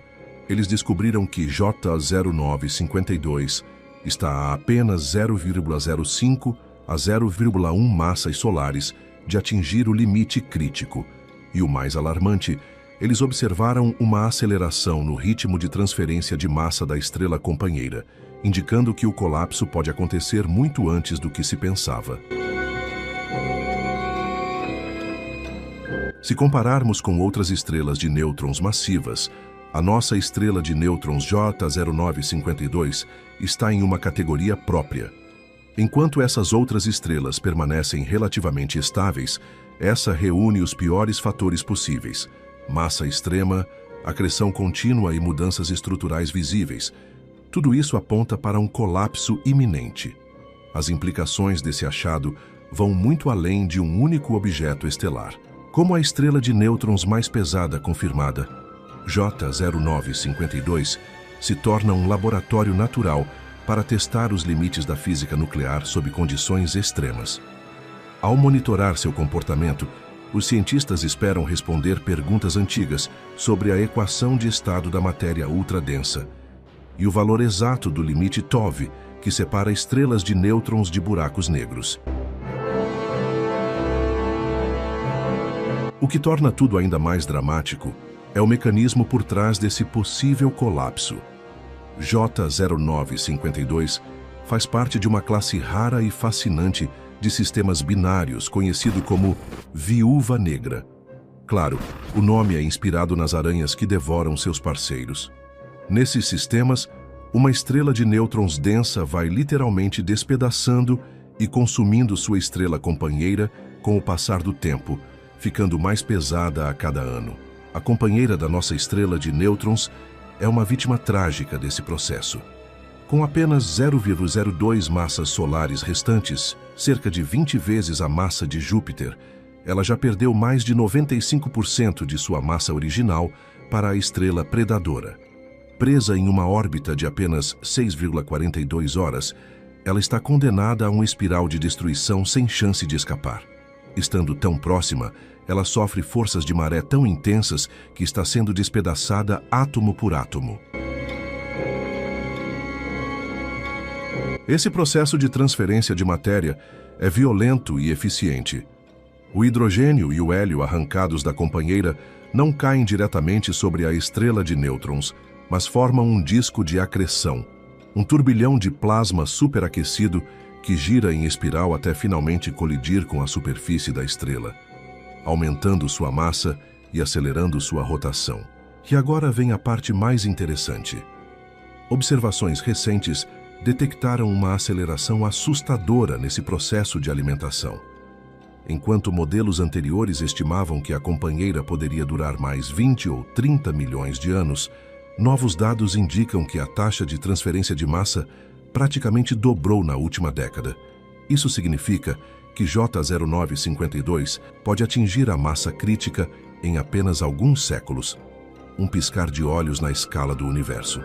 eles descobriram que J0952 está a apenas 0,05 a 0,1 massas solares de atingir o limite crítico. E o mais alarmante, eles observaram uma aceleração no ritmo de transferência de massa da estrela companheira, indicando que o colapso pode acontecer muito antes do que se pensava. Se compararmos com outras estrelas de nêutrons massivas, a nossa estrela de nêutrons J0952 está em uma categoria própria. Enquanto essas outras estrelas permanecem relativamente estáveis, essa reúne os piores fatores possíveis: massa extrema, acreção contínua e mudanças estruturais visíveis. Tudo isso aponta para um colapso iminente. As implicações desse achado vão muito além de um único objeto estelar. Como a estrela de nêutrons mais pesada confirmada, J0952 se torna um laboratório natural para testar os limites da física nuclear sob condições extremas. Ao monitorar seu comportamento, os cientistas esperam responder perguntas antigas sobre a equação de estado da matéria ultradensa e o valor exato do limite TOV, que separa estrelas de nêutrons de buracos negros. O que torna tudo ainda mais dramático é o mecanismo por trás desse possível colapso. J0952 faz parte de uma classe rara e fascinante de sistemas binários conhecido como viúva negra. Claro, o nome é inspirado nas aranhas que devoram seus parceiros. Nesses sistemas, uma estrela de nêutrons densa vai literalmente despedaçando e consumindo sua estrela companheira com o passar do tempo, ficando mais pesada a cada ano. A companheira da nossa estrela de nêutrons é uma vítima trágica desse processo. Com apenas 0,02 massas solares restantes, cerca de 20 vezes a massa de Júpiter, ela já perdeu mais de 95% de sua massa original para a estrela predadora. Presa em uma órbita de apenas 6,42 horas, ela está condenada a uma espiral de destruição sem chance de escapar. Estando tão próxima, ela sofre forças de maré tão intensas que está sendo despedaçada átomo por átomo. Esse processo de transferência de matéria é violento e eficiente. O hidrogênio e o hélio arrancados da companheira não caem diretamente sobre a estrela de nêutrons, mas formam um disco de acreção, um turbilhão de plasma superaquecido que gira em espiral até finalmente colidir com a superfície da estrela, aumentando sua massa e acelerando sua rotação. E agora vem a parte mais interessante. Observações recentes detectaram uma aceleração assustadora nesse processo de alimentação. Enquanto modelos anteriores estimavam que a companheira poderia durar mais 20 ou 30 milhões de anos, novos dados indicam que a taxa de transferência de massa praticamente dobrou na última década. Isso significa que J0952 pode atingir a massa crítica em apenas alguns séculos, um piscar de olhos na escala do universo.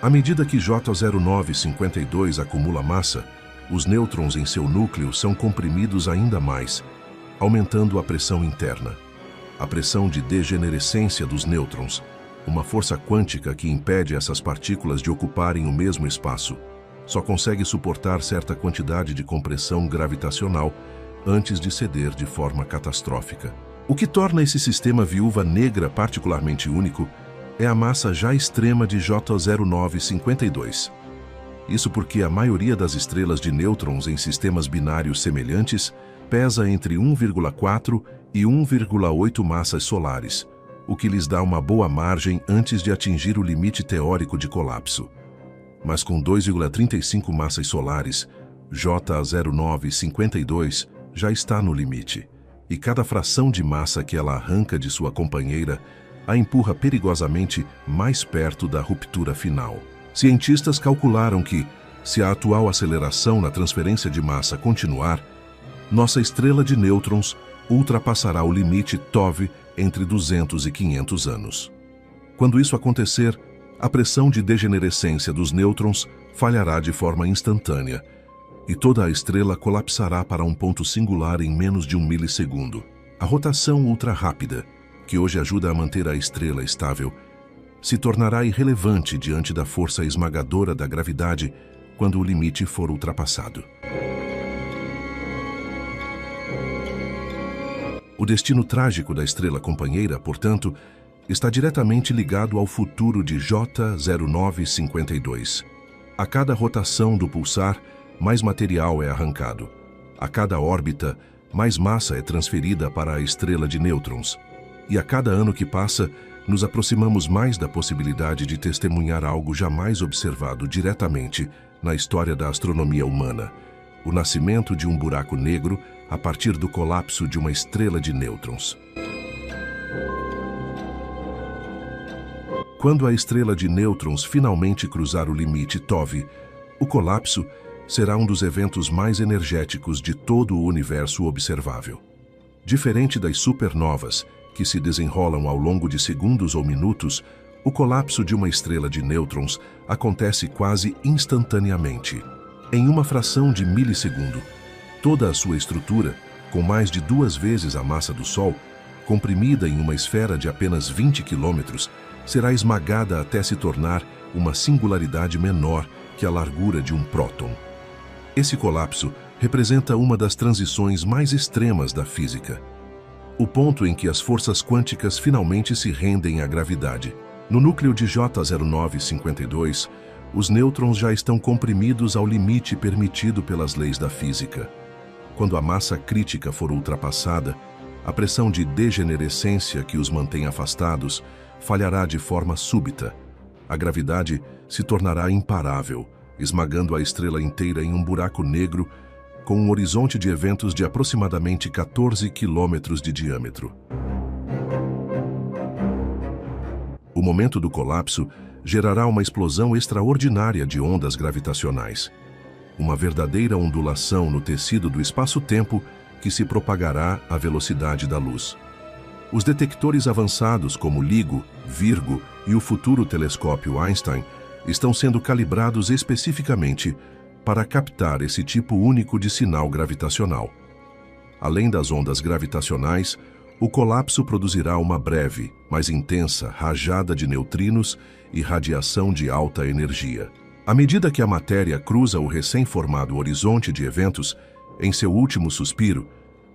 À medida que J0952 acumula massa, os nêutrons em seu núcleo são comprimidos ainda mais, aumentando a pressão interna. A pressão de degenerescência dos nêutrons, uma força quântica que impede essas partículas de ocuparem o mesmo espaço, só consegue suportar certa quantidade de compressão gravitacional antes de ceder de forma catastrófica. O que torna esse sistema viúva negra particularmente único é a massa já extrema de J0952. Isso porque a maioria das estrelas de nêutrons em sistemas binários semelhantes pesa entre 1,4 e 1,8 massas solares, o que lhes dá uma boa margem antes de atingir o limite teórico de colapso. Mas com 2,35 massas solares, J0952 já está no limite, e cada fração de massa que ela arranca de sua companheira a empurra perigosamente mais perto da ruptura final. Cientistas calcularam que, se a atual aceleração na transferência de massa continuar, nossa estrela de nêutrons ultrapassará o limite TOV entre 200 e 500 anos. Quando isso acontecer, a pressão de degenerescência dos nêutrons falhará de forma instantânea e toda a estrela colapsará para um ponto singular em menos de 1 milissegundo. A rotação ultra-rápida, que hoje ajuda a manter a estrela estável, se tornará irrelevante diante da força esmagadora da gravidade quando o limite for ultrapassado. O destino trágico da estrela companheira, portanto, está diretamente ligado ao futuro de J0952. A cada rotação do pulsar, mais material é arrancado. A cada órbita, mais massa é transferida para a estrela de nêutrons. E a cada ano que passa, nos aproximamos mais da possibilidade de testemunhar algo jamais observado diretamente na história da astronomia humana: o nascimento de um buraco negro a partir do colapso de uma estrela de nêutrons. Quando a estrela de nêutrons finalmente cruzar o limite TOV, o colapso será um dos eventos mais energéticos de todo o universo observável. Diferente das supernovas, que se desenrolam ao longo de segundos ou minutos, o colapso de uma estrela de nêutrons acontece quase instantaneamente. Em uma fração de milissegundo, toda a sua estrutura, com mais de 2 vezes a massa do Sol, comprimida em uma esfera de apenas 20 quilômetros, será esmagada até se tornar uma singularidade menor que a largura de um próton. Esse colapso representa uma das transições mais extremas da física. O ponto em que as forças quânticas finalmente se rendem à gravidade. No núcleo de J0952, os nêutrons já estão comprimidos ao limite permitido pelas leis da física. Quando a massa crítica for ultrapassada, a pressão de degenerescência que os mantém afastados falhará de forma súbita. A gravidade se tornará imparável, esmagando a estrela inteira em um buraco negro com um horizonte de eventos de aproximadamente 14 quilômetros de diâmetro. O momento do colapso gerará uma explosão extraordinária de ondas gravitacionais. Uma verdadeira ondulação no tecido do espaço-tempo que se propagará à velocidade da luz. Os detectores avançados como LIGO, Virgo e o futuro telescópio Einstein estão sendo calibrados especificamente para captar esse tipo único de sinal gravitacional. Além das ondas gravitacionais, o colapso produzirá uma breve, mas intensa rajada de neutrinos e radiação de alta energia. À medida que a matéria cruza o recém-formado horizonte de eventos, em seu último suspiro,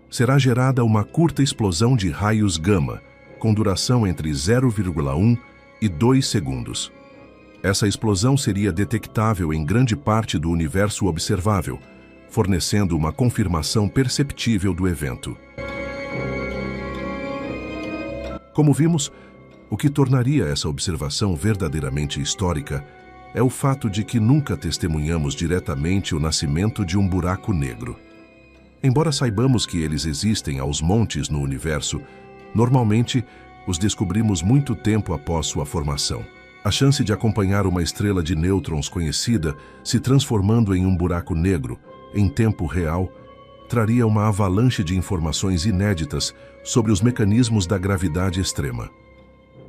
será gerada uma curta explosão de raios gama, com duração entre 0,1 e 2 segundos. Essa explosão seria detectável em grande parte do universo observável, fornecendo uma confirmação perceptível do evento. Como vimos, o que tornaria essa observação verdadeiramente histórica é o fato de que nunca testemunhamos diretamente o nascimento de um buraco negro. Embora saibamos que eles existem aos montes no universo, normalmente os descobrimos muito tempo após sua formação. A chance de acompanhar uma estrela de nêutrons conhecida se transformando em um buraco negro, em tempo real, traria uma avalanche de informações inéditas sobre os mecanismos da gravidade extrema.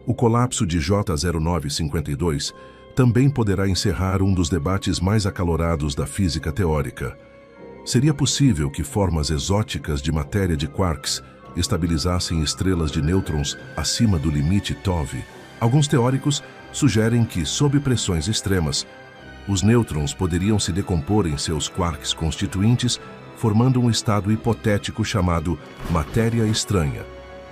O colapso de J0952 também poderá encerrar um dos debates mais acalorados da física teórica. Seria possível que formas exóticas de matéria de quarks estabilizassem estrelas de nêutrons acima do limite TOV? Alguns teóricos sugerem que, sob pressões extremas, os nêutrons poderiam se decompor em seus quarks constituintes, formando um estado hipotético chamado matéria estranha,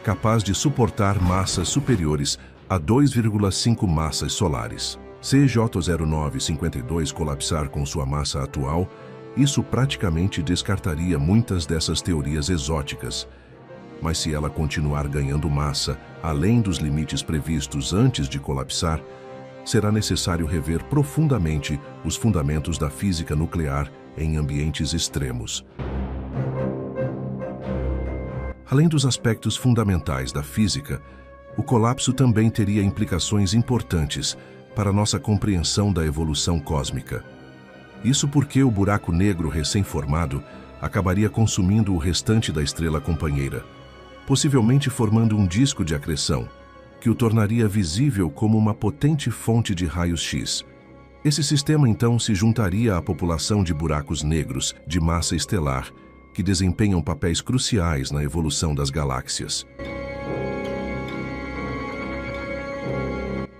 capaz de suportar massas superiores a 2,5 massas solares. Se J0952 colapsar com sua massa atual, isso praticamente descartaria muitas dessas teorias exóticas. Mas se ela continuar ganhando massa além dos limites previstos antes de colapsar, será necessário rever profundamente os fundamentos da física nuclear em ambientes extremos. Além dos aspectos fundamentais da física, o colapso também teria implicações importantes para nossa compreensão da evolução cósmica. Isso porque o buraco negro recém-formado acabaria consumindo o restante da estrela companheira, possivelmente formando um disco de acreção, que o tornaria visível como uma potente fonte de raios-x. Esse sistema então se juntaria à população de buracos negros de massa estelar, que desempenham papéis cruciais na evolução das galáxias.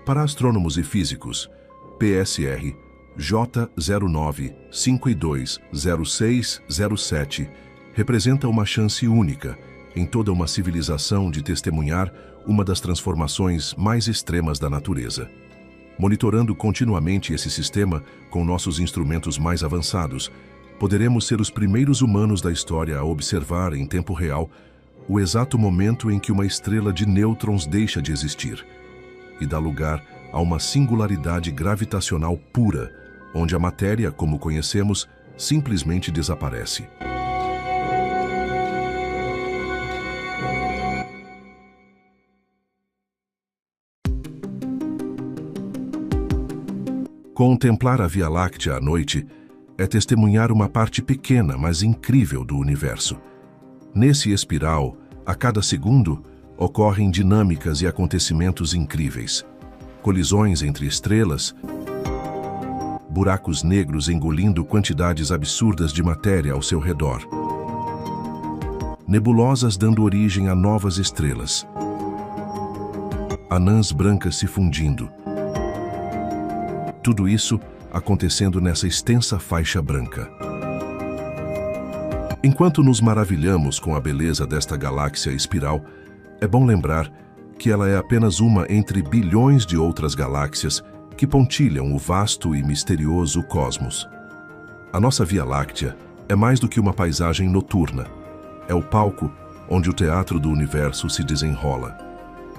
Para astrônomos e físicos, PSR J09520607 representa uma chance única em toda uma civilização de testemunhar uma das transformações mais extremas da natureza. Monitorando continuamente esse sistema com nossos instrumentos mais avançados, poderemos ser os primeiros humanos da história a observar em tempo real o exato momento em que uma estrela de nêutrons deixa de existir e dá lugar a uma singularidade gravitacional pura, onde a matéria, como conhecemos, simplesmente desaparece. Contemplar a Via Láctea à noite é testemunhar uma parte pequena, mas incrível do universo. Nesse espiral, a cada segundo, ocorrem dinâmicas e acontecimentos incríveis. Colisões entre estrelas, buracos negros engolindo quantidades absurdas de matéria ao seu redor, nebulosas dando origem a novas estrelas, anãs brancas se fundindo. Tudo isso acontecendo nessa extensa faixa branca. Enquanto nos maravilhamos com a beleza desta galáxia espiral, é bom lembrar que ela é apenas uma entre bilhões de outras galáxias que pontilham o vasto e misterioso cosmos. A nossa Via Láctea é mais do que uma paisagem noturna. É o palco onde o teatro do universo se desenrola.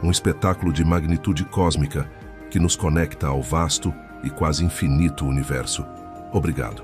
Um espetáculo de magnitude cósmica que nos conecta ao vasto e quase infinito universo. Obrigado.